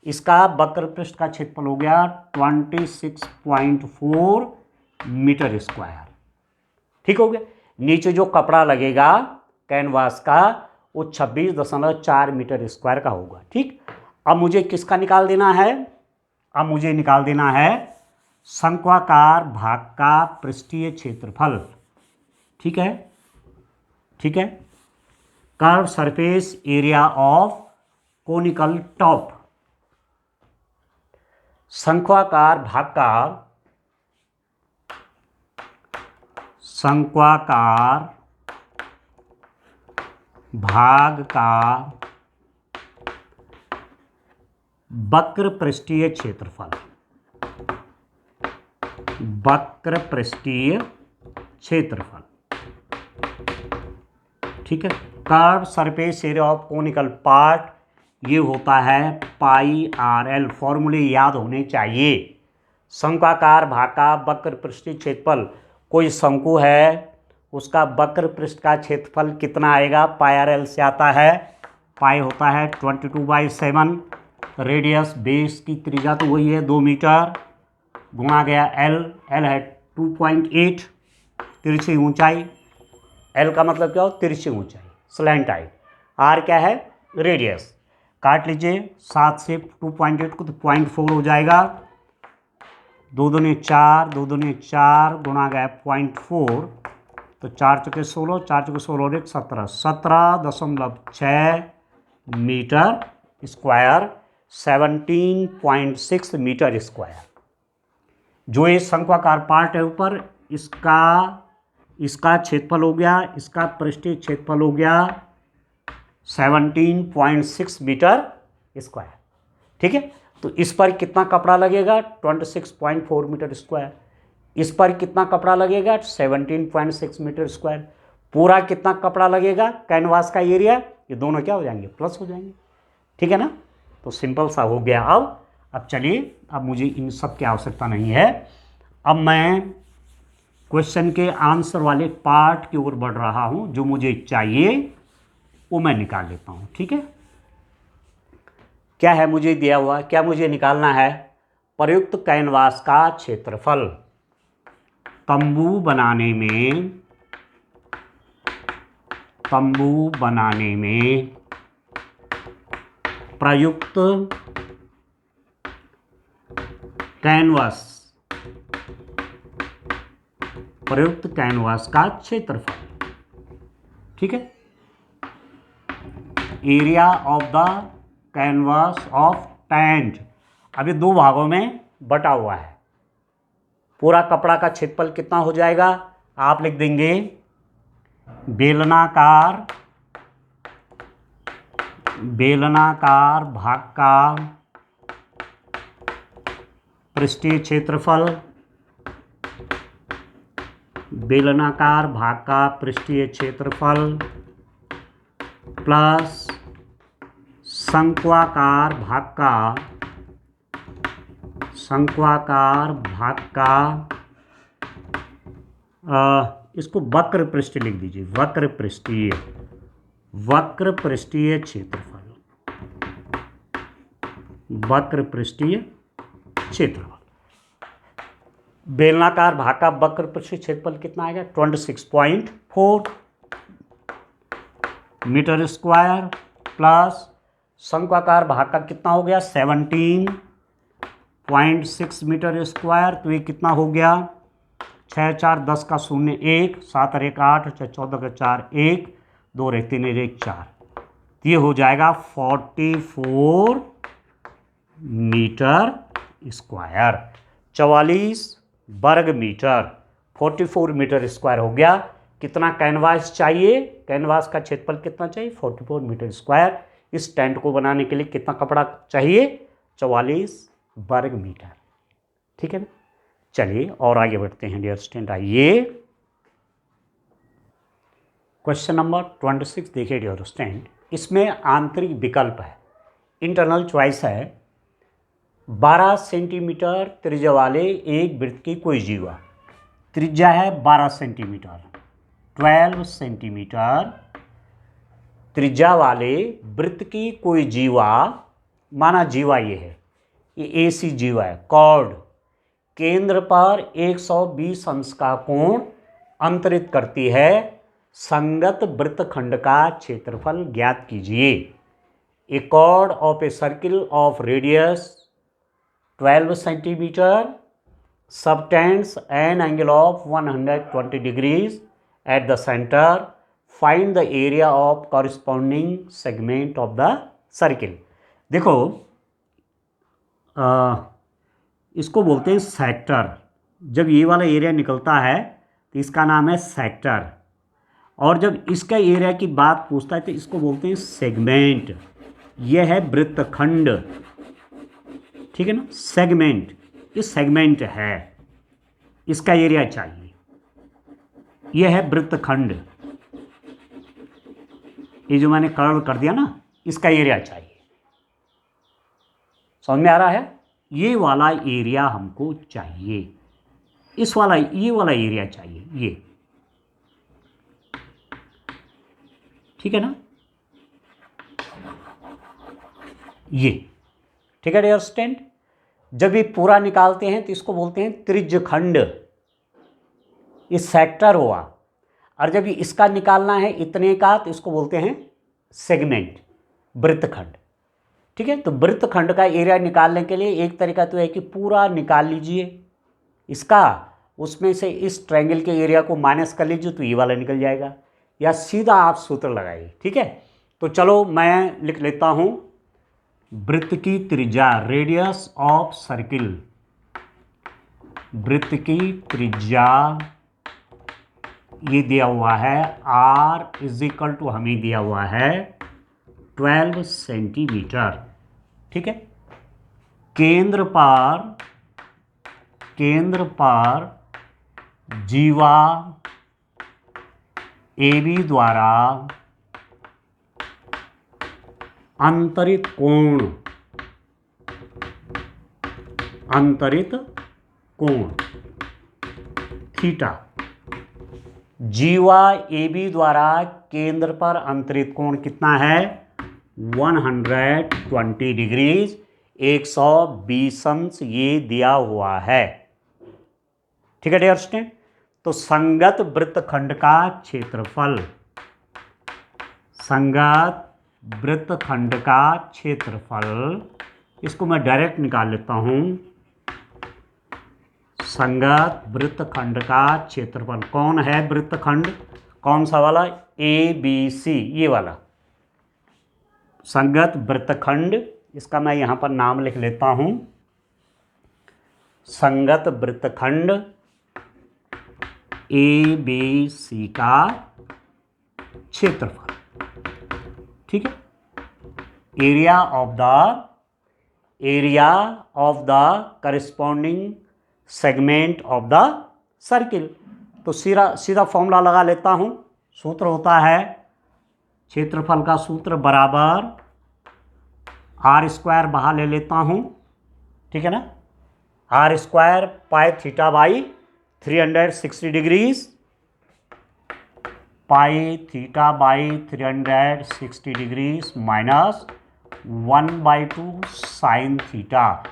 इसका वक्र पृष्ठ का क्षेत्रफल हो गया 26.4 मीटर स्क्वायर। ठीक हो गया। नीचे जो कपड़ा लगेगा कैनवास का वो 26.4 मीटर स्क्वायर का होगा। ठीक। अब मुझे किसका निकाल देना है, अब मुझे निकाल देना है शंक्वाकार भाग का पृष्ठीय क्षेत्रफल। ठीक है, ठीक है। Curve surface area of conical top, शंक्वाकार भाग का वक्र पृष्ठीय क्षेत्रफल, ठीक है। Curve surface area of conical part ये होता है πRL। फॉर्मूले याद होने चाहिए। शंक्वाकार भाग का वक्र पृष्ठीय क्षेत्रफल, कोई शंकु है उसका वक्र पृष्ठ का क्षेत्रफल कितना आएगा, πRL से आता है। पाई होता है 22/7, रेडियस बेस की त्रिज्या तो वही है 2 मीटर, गुणा गया L है 2.8, तिरछी ऊंचाई, L का मतलब क्या हो, तिरछी ऊंचाई, स्लैंट हाइट, R क्या है, रेडियस। काट लीजिए 7 से 2.8 को तो 0.4 हो जाएगा, दो दूनी 4, दो दूनी 4 गुणा गया 0.4, तो 4 चौके 16, 4 चौके 16 और 1 17, 17.6 मीटर स्क्वायर, 17.6 मीटर स्क्वायर। जो ये शंक्वाकार पार्ट है ऊपर, इसका क्षेत्रफल हो गया, इसका पृष्ठीय क्षेत्रफल हो गया 17.6 मीटर स्क्वायर। ठीक है, तो इस पर कितना कपड़ा लगेगा 26.4 मीटर स्क्वायर, इस पर कितना कपड़ा लगेगा 17.6 मीटर स्क्वायर, पूरा कितना कपड़ा लगेगा कैनवास का एरिया, ये दोनों क्या हो जाएंगे प्लस हो जाएंगे। ठीक है ना, तो सिंपल सा हो गया। अब चलिए, अब मुझे इन सब की आवश्यकता नहीं है, अब मैं क्वेश्चन के आंसर वाले पार्ट की ओर बढ़ रहा हूं। जो मुझे चाहिए वो मैं निकाल लेता हूं। ठीक है, क्या है मुझे दिया हुआ, क्या मुझे निकालना है, प्रयुक्त कैनवास का क्षेत्रफल। तंबू बनाने में प्रयुक्त कैनवास का क्षेत्रफल। ठीक है, area of the canvas of tent. अब ये दो भागों में बटा हुआ है। पूरा कपड़ा का क्षेत्रफल कितना हो जाएगा, आप लिख देंगे बेलनाकार भाग का पृष्ठीय क्षेत्रफल, बेलनाकार भाग का पृष्ठीय क्षेत्रफल प्लस शंक्वाकार भाग का इसको वक्र पृष्ठ लिख दीजिए, वक्र पृष्ठीय क्षेत्रफल। बेलनाकार भाग का वक्र पृष्ठीय क्षेत्रफल कितना आएगा 26.4 मीटर स्क्वायर प्लस शंक्वाकार भाग का कितना हो गया 17.6 मीटर स्क्वायर। तो ये कितना हो गया 6 4 10 का 0 1, 7 और 1 8, 6 14 का 4 1, 2 और 3 और 1 4, ये हो जाएगा 44 मीटर स्क्वायर, 44 वर्ग मीटर, 44 मीटर स्क्वायर हो गया। कितना कैनवास चाहिए, कैनवास का क्षेत्रफल कितना चाहिए 44 मीटर स्क्वायर। इस टेंट को बनाने के लिए कितना कपड़ा चाहिए 44 वर्ग मीटर। ठीक है ना, चलिए और आगे बढ़ते हैं डियर स्टूडेंट। आइए क्वेश्चन नंबर 26 देखिए डियर स्टूडेंट। इसमें आंतरिक विकल्प है, इंटरनल चॉइस है। 12 सेंटीमीटर त्रिज्या वाले एक वृत्त की कोई जीवा, त्रिज्या है 12 सेंटीमीटर, 12 सेंटीमीटर त्रिज्या वाले वृत्त की कोई जीवा, माना जीवा ये है, ये ऐसी जीवा है कॉर्ड, केंद्र पर 120 अंश का कोण अंतरित करती है। संगत वृत्तखंड का क्षेत्रफल ज्ञात कीजिए। A chord of a circle of radius 12 centimetre subtends an angle of 120 degrees at the center. Find the area of corresponding segment of the circle. देखो इसको बोलते हैं सेक्टर। जब ये वाला एरिया निकलता है तो इसका नाम है सेक्टर, और जब इसका एरिया की बात पूछता है तो इसको बोलते हैं सेगमेंट। यह है वृत्तखंड, ठीक है ना, सेगमेंट, ये सेगमेंट है, इसका एरिया चाहिए। यह है वृत्तखंड, ये जो मैंने कर्व कर दिया ना, इसका एरिया चाहिए। समझ में आ रहा है, ये वाला एरिया हमको चाहिए, इस वाला ये वाला एरिया चाहिए, ये ठीक है ना, ये ठीक है डियर स्टूडेंट। जब ये पूरा निकालते हैं तो इसको बोलते हैं त्रिज्यखंड, ये सेक्टर हुआ। और जब ये इसका निकालना है इतने का तो इसको बोलते हैं सेगमेंट, वृत्तखंड। ठीक है, तो वृत्तखंड का एरिया निकालने के लिए एक तरीका तो है कि पूरा निकाल लीजिए, इसका उसमें से इस ट्रायंगल के एरिया को माइनस कर लीजिए तो ये वाला निकल जाएगा, या सीधा आप सूत्र लगाइए। ठीक है, तो चलो मैं लिख लेता हूँ वृत्त की त्रिज्या, रेडियस ऑफ सर्किल, वृत्त की त्रिज्या ये दिया हुआ है r इज इक्वल टू हमें दिया हुआ है 12 सेंटीमीटर। ठीक है, केंद्र पर जीवा AB द्वारा अंतरित कोण थीटा, जीवा AB द्वारा केंद्र पर अंतरित कोण कितना है 120 डिग्रीज, 120 अंश ये दिया हुआ है। ठीक है डियर स्टूडेंट, तो संगत वृत्तखंड का क्षेत्रफल, संगत वृत्तखंड का क्षेत्रफल, इसको मैं डायरेक्ट निकाल लेता हूं। संगत वृत्तखंड का क्षेत्रफल, कौन है वृत्तखंड, कौन सा वाला, ABC, ये वाला संगत वृत्तखंड, इसका मैं यहां पर नाम लिख लेता हूं संगत वृत्तखंड ABC का क्षेत्रफल। ठीक है, area of the corresponding segment of the circle. तो सीधा फॉर्मूला लगा लेता हूं, सूत्र होता है क्षेत्रफल का सूत्र बराबर r² बाहर ले लेता हूं। ठीक है ना, r² pi theta by 360 degrees, pi theta by 360 degrees minus 1/2 sine theta.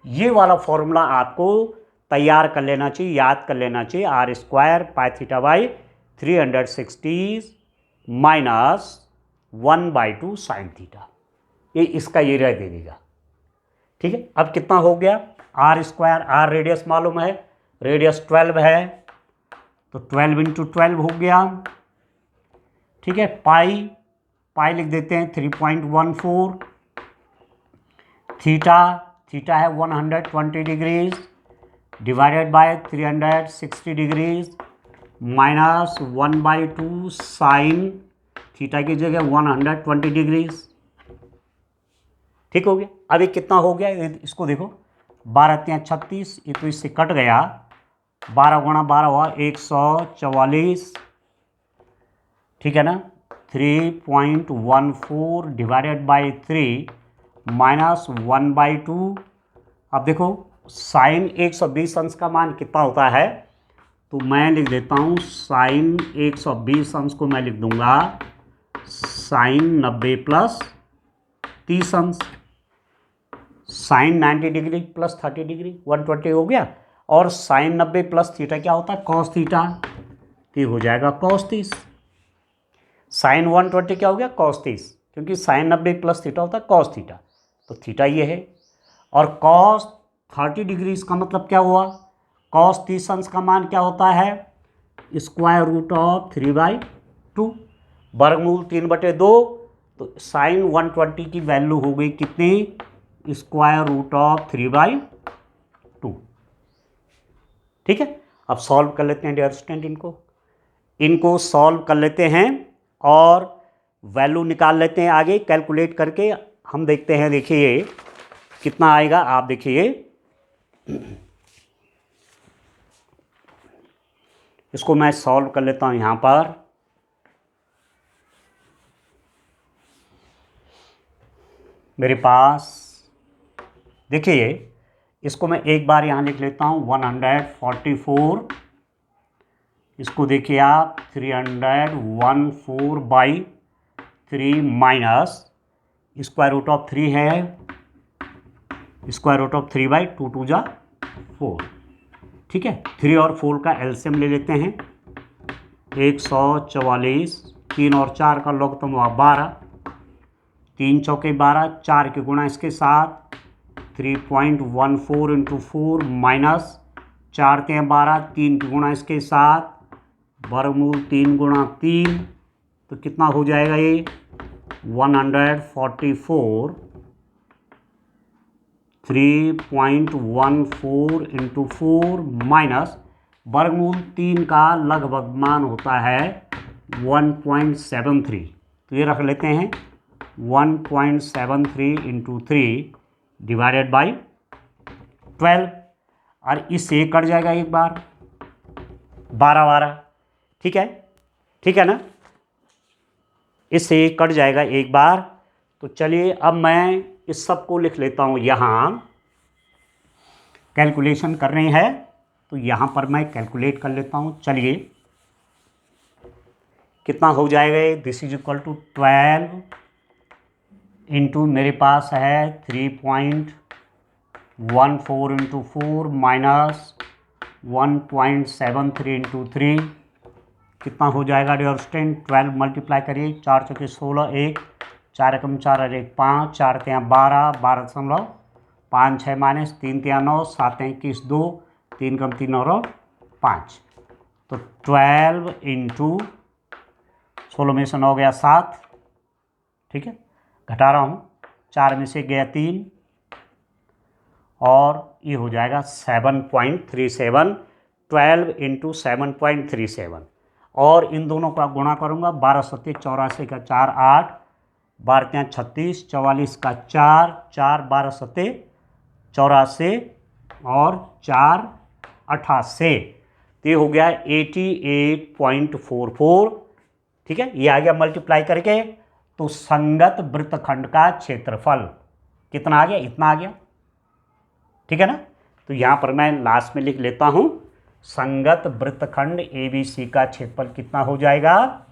ये वाला फॉर्मूला आपको तैयार कर लेना चाहिए, याद कर लेना चाहिए। r² pi theta by 360 minus 1/2 sine theta, ये इसका एरिया दे देगा। ठीक है, अब कितना हो गया, r², r रेडियस मालूम है, रेडियस 12 है, तो 12 × 12 हो गया। ठीक है, पाई लिख देते हैं 3.14, थीटा है 120 degrees divided by 360 degrees minus 1/2 sine theta की जगह 120 डिग्रीज। ठीक हो गया। अब ये कितना हो गया, इसको देखो, 12 × 36, ये तो इससे कट गया, 12 × 12 हुआ 144। ठीक है ना, 3.14 डिवाइडेड बाई 3 माइनस 1/2। अब देखो साइन 120 अंश का मान कितना होता है, तो मैं लिख देता हूँ साइन 120 अंश को मैं लिख दूंगा साइन 90 प्लस 30 अंश, साइन 90 डिग्री प्लस 30 डिग्री 120 हो गया, और साइन 90 प्लस थीटा क्या होता है कॉस थीटा, तो हो जाएगा कॉस 30। साइन 120 क्या हो गया कॉस 30, क्योंकि साइन 90 प्लस थीटा होता है कॉस थीटा, तो थीटा ये है। और कॉस 30 डिग्री इसका मतलब क्या हुआ, कॉस 30 अंश का मान क्या होता है √3/2, वर्गमूल 3/2, तो साइन 120 की वैल्यू हो गई कितनी, √3/2। ठीक है, अब सॉल्व कर लेते हैं डियर स्टूडेंट, इनको सॉल्व कर लेते हैं और वैल्यू निकाल लेते हैं आगे कैलकुलेट करके। हम देखते हैं, देखिए कितना आएगा, आप देखिए इसको मैं सॉल्व कर लेता हूं यहां पर। मेरे पास देखिए, इसको मैं एक बार यहां लिख लेता हूं 144, इसको देखिए आप 314/3 माइनस √3 है, √3/2 2 जा 4। ठीक है, 3 और 4 का एलसीएम ले लेते हैं, 144, 3 और 4 का लॉगरिथम हुआ 12, 3 चौके 12, 4 के गुणा इसके साथ 3.14 × 4 माइनस 4 3 12, 3 गुणा इसके साथ, वर्गमूल 3 गुणा 3, तो कितना हो जाएगा ये 144, 3.14 इंटू 4 माइनस वर्गमूल 3 का लगभग मान होता है 1.73, तो ये रख लेते हैं 1.73 इंटू 3 डिवाइडेड बाई 12, और इससे कट जाएगा एक बार 12, ठीक है ना, इससे कट जाएगा एक बार। तो चलिए अब मैं इस सब को लिख लेता हूँ, यहाँ कैलकुलेशन कर रहे हैं तो यहाँ पर मैं कैलकुलेट कर लेता हूँ। चलिए कितना हो जाएगा, this is equal to 12 into मेरे पास है 3.14 इंटू 4 माइनस 1.73 इंटू 3, कितना हो जाएगा डियर स्टूडेंट, 12 मल्टीप्लाई करिए, 4 चौके 16, 1 4 एकम 4 और 1 5, 4 3 12, 12.5 6 माइनस 3 3 9, 7 21 2, 3 कम 3 और 5, तो 12 इंटू 16 में से 9 गया 7, ठीक है, घटा रहा हूँ, 4 में से गया 3 और ये हो जाएगा 7.37, 12 इंटू 7.37, और इन दोनों का गुणा करूँगा, 12 सत्ते 84 का 4 8, 12 36, 44 का 4 4, 12 सत्ते 84 और 4 88, तो ये हो गया 88.44, ठीक है, ये आ गया मल्टीप्लाई करके। तो संगत वृत्तखंड का क्षेत्रफल कितना आ गया, इतना आ गया, ठीक है ना। तो यहाँ पर मैं लास्ट में लिख लेता हूँ, संगत वृत्तखंड ABC का क्षेत्रफल कितना हो जाएगा,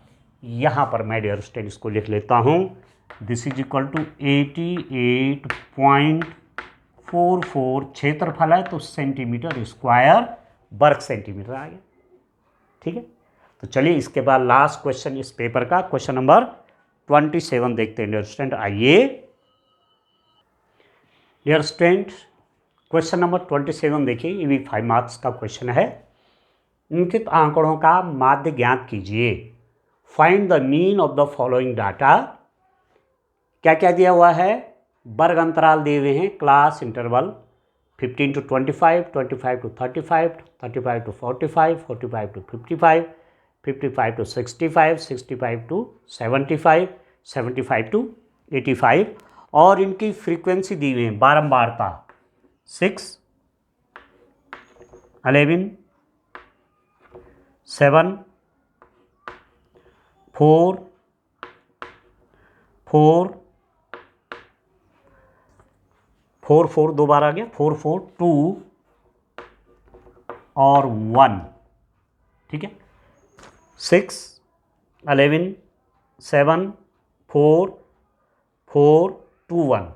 यहाँ पर मैं डियर स्टूडेंट इसको लिख लेता हूँ, दिस इज इक्वल टू 88.44, क्षेत्रफल है तो सेंटीमीटर स्क्वायर वर्ग सेंटीमीटर आ गया, ठीक है। तो चलिए इसके बाद लास्ट क्वेश्चन इस पेपर का, क्वेश्चन नंबर 27 देखते हैं डियर स्टूडेंट। आइए डियर स्टूडेंट, क्वेश्चन नंबर 27 देखिए, ये भी 5 मार्क्स का क्वेश्चन है। अंकित आंकड़ों का माध्य ज्ञात कीजिए, find the mean of the following data. क्या क्या दिया हुआ है, वर्ग अंतराल दिए हुए हैं, class interval 15 to 25, 25 to 35, 35 to 45, 45 to 55, 55 to 65, 65 to 75, 75 to 85, और इनकी फ्रीक्वेंसी दी हुई है, बारंबारता 6, 11, 7, 4, 4, 4 4 दो बार आ गया, 4 4 2 और 1, ठीक है, 6 11 7 4 4 2 1,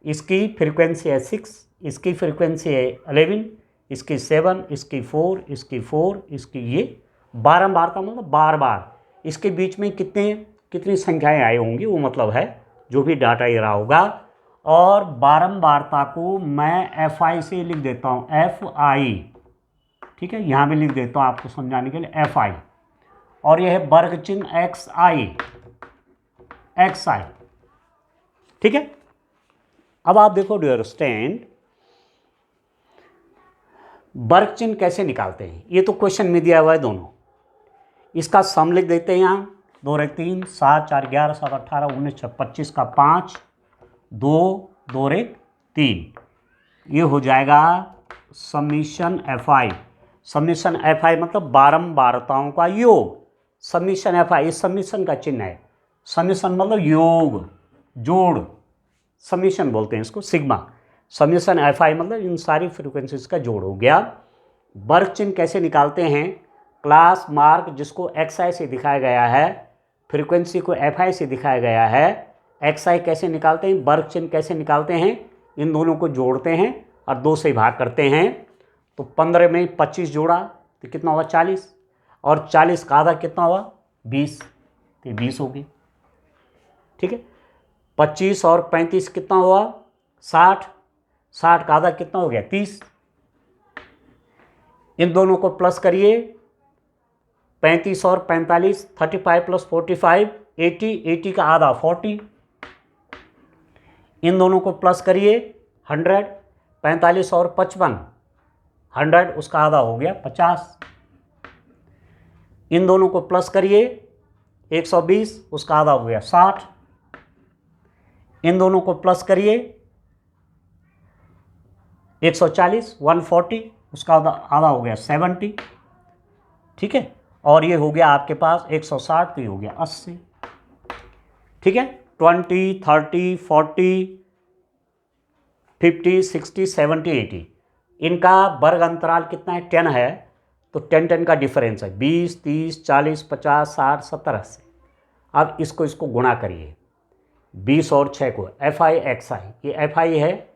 इसकी फ्रीक्वेंसी है 6, इसकी फ्रीक्वेंसी है 11, इसकी 7, इसकी 4, इसकी 4, इसकी ये बारंबारता मतलब बार बार, इसके बीच में कितनी संख्याएं आई होंगी वो मतलब है जो भी डाटा ये रहा होगा। और बारंबारता को मैं FI से लिख देता हूँ, FI, ठीक है, यहाँ भी लिख देता हूँ आपको समझाने के लिए FI, और यह है वर्ग चिन्ह XI, ठीक है। अब आप देखो डियर स्टूडेंट, वर्ग चिन्ह कैसे निकालते हैं, ये तो क्वेश्चन में दिया हुआ है दोनों, इसका सम लिख देते हैं यहाँ, 2 और 3 7 4 11 7 18 19 25 का 5 2 2 और 3, ये हो जाएगा समीशन FI। समीशन FI मतलब बारंबारताओं का योग, समीशन FI, इस समीशन का चिन्ह है, समीशन मतलब योग, जोड़, समीशन बोलते हैं इसको, सिग्मा। समीशन FI मतलब इन सारी फ्रीक्वेंसीज का जोड़ हो गया। वर्ग चिन्ह कैसे निकालते हैं, क्लास मार्क जिसको XI से दिखाया गया है, फ्रीक्वेंसी को FI से दिखाया गया है, XI कैसे निकालते हैं, वर्ग चिन्ह कैसे निकालते हैं, इन दोनों को जोड़ते हैं और 2 से भाग करते हैं, तो 15 में 25 जोड़ा तो कितना हुआ 40, और 40 का आधा कितना हुआ 20, तो 20 हो गई, ठीक है। 25 और 35 कितना हुआ 60, 60 का आधा कितना हो गया 30, इन दोनों को प्लस करिए, 35 और 45, 35 प्लस 45 80, 80 का आधा 40। इन दोनों को प्लस करिए 100, 45 और 55 100, उसका आधा हो गया 50। इन दोनों को प्लस करिए 120, उसका आधा हो गया 60। इन दोनों को प्लस करिए 140, 140, उसका आधा हो गया 70। ठीक है, और ये हो गया आपके पास 160, तो ये हो गया 80। ठीक है, 20, 30, 40, 50, 60, 70, 80, इनका वर्ग अंतराल कितना है? 10 है, तो 10 10 का डिफरेंस है 20, 30, 40, 50, 60, 70, 80। अब इसको गुणा करिए 20 और 6 को, FI XI, ये FI है,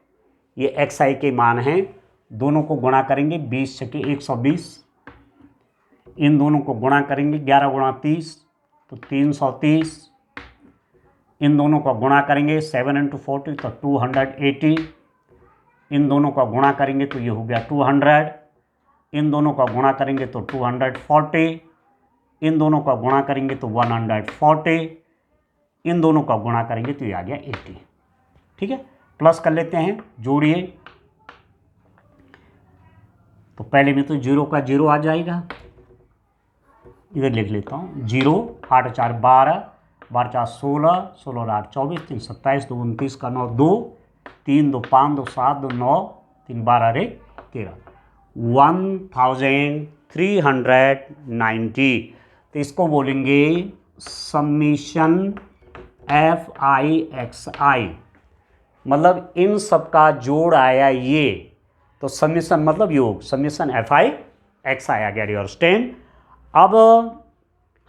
ये XI के मान हैं, दोनों को गुणा करेंगे 20 छके 120। इन दोनों को गुणा करेंगे 11 गुणा 30, तो 330। इन दोनों का गुणा करेंगे 7 इंटू 40, तो 280। इन दोनों का गुणा करेंगे तो ये हो गया 200। इन दोनों का गुणा करेंगे तो 240। इन दोनों का गुणा करेंगे तो 140। इन दोनों का गुणा करेंगे तो ये आ गया 80। ठीक है, प्लस कर लेते हैं, जोड़िए। तो पहले में तो 0 का 0 आ जाएगा, इधर लिख लेता हूँ 0, 8 4 12, 12 4 16, 16 8 24, 3 27, 2 29 का 9 2, 3 2 5 2 7 2 9, 3 12 रे 13, 1390। तो इसको बोलेंगे समीशन FI XI, मतलब इन सब का जोड़ आया ये, तो समीशन मतलब योग, समीशन FI XI आ गया। डियर स्टूडेंट, अब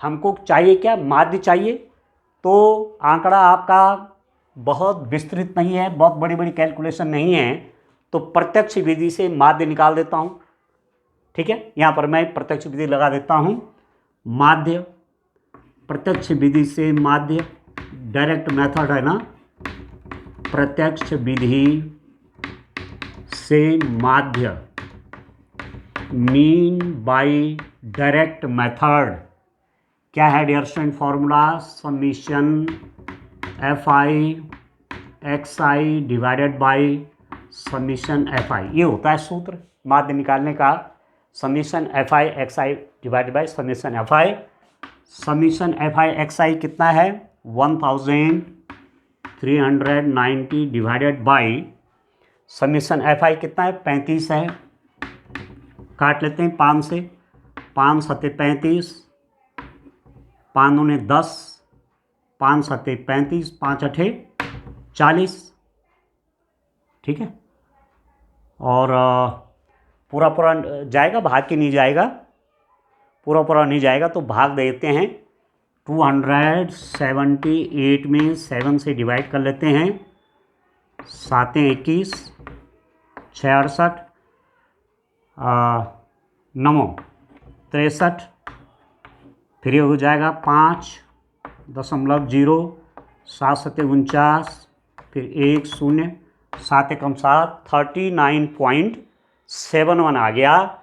हमको चाहिए क्या? माध्य चाहिए। तो आंकड़ा आपका बहुत विस्तृत नहीं है, बहुत बड़ी बड़ी कैलकुलेशन नहीं है, तो प्रत्यक्ष विधि से माध्य निकाल देता हूँ। ठीक है, यहाँ पर मैं प्रत्यक्ष विधि लगा देता हूँ। माध्य, प्रत्यक्ष विधि से माध्य, डायरेक्ट मेथड है ना, प्रत्यक्ष विधि से माध्य, मीन बाय डायरेक्ट मेथड क्या है dear student? Formula summation FI XI divided by summation FI, ये होता है सूत्र माध्य निकालने का, summation FI XI divided by summation FI। Summation FI XI कितना है? 1390 डिवाइडेड बाय समीशन FI कितना है? 35 है, काट लेते हैं 5 से, 5 सत्ते 35, 5 दूने 10, 5 सत्ते 35, 5 अठे 40। ठीक है, और पूरा पूरा जाएगा, भाग के नहीं जाएगा, पूरा पूरा नहीं जाएगा, तो भाग देते हैं 278 में 7 से डिवाइड कर लेते हैं, 7 21, 6 68, 9 63, फिर ये हो जाएगा 5.0, 7 सत्ते 49, फिर 1 0, 7 एकम 7, 39.71 आ गया।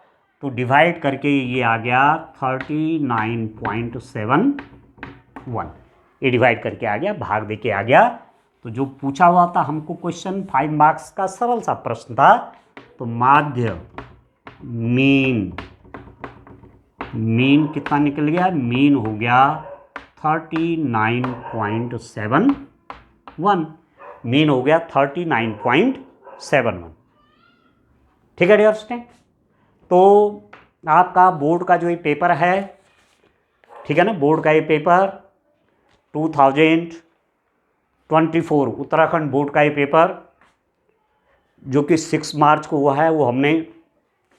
तो डिवाइड करके ये आ गया 39.71, ये डिवाइड करके आ गया, भाग दे के आ गया। तो जो पूछा हुआ था हमको क्वेश्चन 5 मार्क्स का सरल सा प्रश्न था, तो माध्य मीन कितना निकल गया? मीन हो गया 39.71, मीन हो गया 39.71। ठीक है डियर स्टूडेंट, तो आपका बोर्ड का जो ये पेपर है, ठीक है ना, बोर्ड का ये पेपर 2024 उत्तराखंड बोर्ड का ये पेपर जो कि 6 मार्च को हुआ है, वो हमने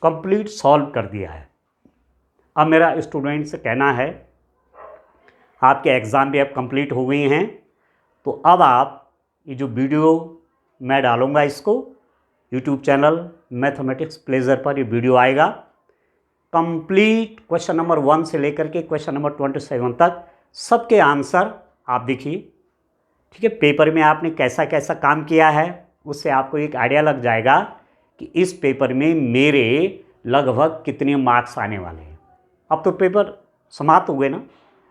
कंप्लीट सॉल्व कर दिया है। अब मेरा स्टूडेंट से कहना है, आपके एग्ज़ाम भी अब कंप्लीट हो गई हैं, तो अब आप ये जो वीडियो मैं डालूँगा, इसको यूट्यूब चैनल मैथमेटिक्स प्लेजर पर ये वीडियो आएगा, कंप्लीट क्वेश्चन नंबर 1 से लेकर के क्वेश्चन नंबर 27 तक सबके आंसर आप देखिए। ठीक है, पेपर में आपने कैसा कैसा काम किया है, उससे आपको एक आइडिया लग जाएगा कि इस पेपर में मेरे लगभग कितने मार्क्स आने वाले हैं। अब तो पेपर समाप्त हो गए ना,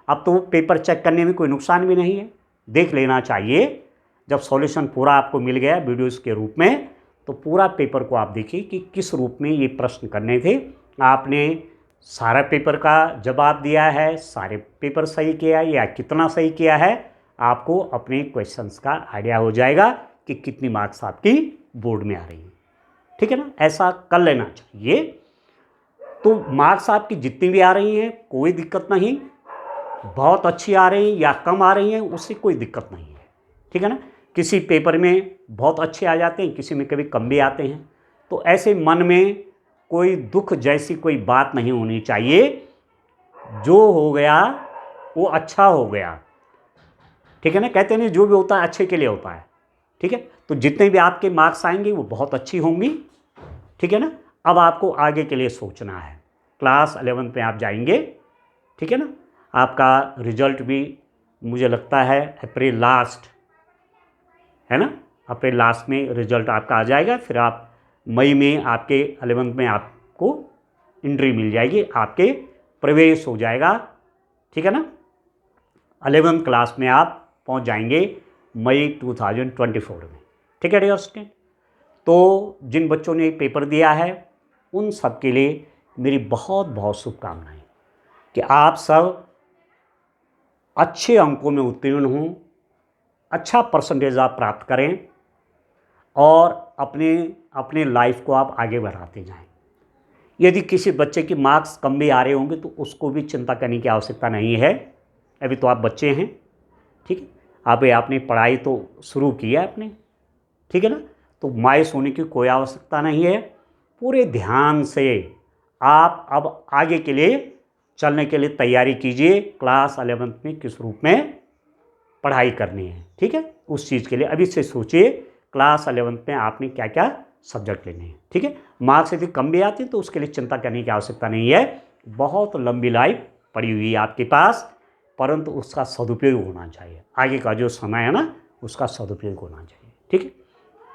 अब तो पेपर चेक करने में कोई नुकसान भी नहीं है, देख लेना चाहिए। जब सॉल्यूशन पूरा आपको मिल गया वीडियोस के रूप में, तो पूरा पेपर को आप देखिए कि किस रूप में ये प्रश्न करने थे। आपने सारा पेपर का जवाब दिया है, सारे पेपर सही किया है या कितना सही किया है, आपको अपने क्वेश्चंस का आइडिया हो जाएगा कि कितनी मार्क्स आपकी बोर्ड में आ रही है। ठीक है ना, ऐसा कर लेना चाहिए। तो मार्क्स आपकी जितनी भी आ रही हैं कोई दिक्कत नहीं, बहुत अच्छी आ रही हैं या कम आ रही हैं उससे कोई दिक्कत नहीं है। ठीक है ना, किसी पेपर में बहुत अच्छे आ जाते हैं, किसी में कभी कम भी आते हैं। तो ऐसे मन में कोई दुख जैसी कोई बात नहीं होनी चाहिए। जो हो गया वो अच्छा हो गया। ठीक है ना, कहते नहीं जो भी होता है अच्छे के लिए होता है। ठीक है, तो जितने भी आपके मार्क्स आएंगे वो बहुत अच्छी होंगी। ठीक है ना, अब आपको आगे के लिए सोचना है। क्लास 11 में आप जाएंगे, ठीक है ना, आपका रिजल्ट भी मुझे लगता है अप्रैल लास्ट, है ना, अप्रैल लास्ट में रिजल्ट आपका आ जाएगा। फिर आप मई में आपके 11 में आपको एंट्री मिल जाएगी, आपके प्रवेश हो जाएगा। ठीक है ना, 11 क्लास में आप पहुंच जाएंगे मई 2024 में। ठीक है डियर स्टूडेंट, तो जिन बच्चों ने पेपर दिया है उन सब के लिए मेरी बहुत बहुत शुभकामनाएं कि आप सब अच्छे अंकों में उत्तीर्ण हों, अच्छा परसेंटेज आप प्राप्त करें और अपने अपने लाइफ को आप आगे बढ़ाते जाएं। यदि किसी बच्चे की मार्क्स कम भी आ रहे होंगे तो उसको भी चिंता करने की आवश्यकता नहीं है। अभी तो आप बच्चे हैं, ठीक है, आपने पढ़ाई तो शुरू की है आपने, ठीक है ना, तो मायूस होने की कोई आवश्यकता नहीं है। पूरे ध्यान से आप अब आगे के लिए चलने के लिए तैयारी कीजिए। क्लास 11 में किस रूप में पढ़ाई करनी है, ठीक है, उस चीज़ के लिए अभी से सोचिए क्लास 11 में आपने क्या क्या सब्जेक्ट लेने हैं। ठीक है, मार्क्स यदि कम भी आती तो उसके लिए चिंता करने की आवश्यकता नहीं है। बहुत लंबी लाइफ पड़ी हुई है आपके पास, परंतु उसका सदुपयोग होना चाहिए। आगे का जो समय है ना उसका सदुपयोग होना चाहिए। ठीक है,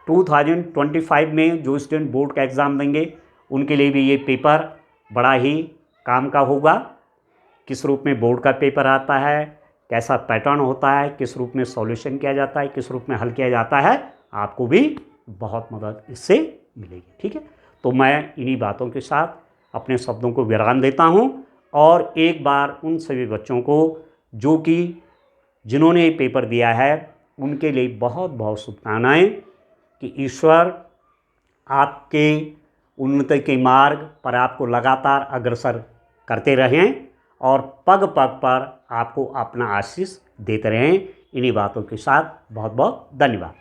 2025 में जो स्टूडेंट बोर्ड का एग्ज़ाम देंगे उनके लिए भी ये पेपर बड़ा ही काम का होगा। किस रूप में बोर्ड का पेपर आता है, कैसा पैटर्न होता है, किस रूप में सॉल्यूशन किया जाता है, किस रूप में हल किया जाता है, आपको भी बहुत मदद इससे मिलेगी। ठीक है, तो मैं इन्हीं बातों के साथ अपने शब्दों को विराम देता हूँ और एक बार उन सभी बच्चों को जो कि जिन्होंने पेपर दिया है उनके लिए बहुत बहुत शुभकामनाएं कि ईश्वर आपके उन्नति के मार्ग पर आपको लगातार अग्रसर करते रहें और पग पग पर आपको अपना आशीष देते रहें। इन्हीं बातों के साथ बहुत बहुत धन्यवाद।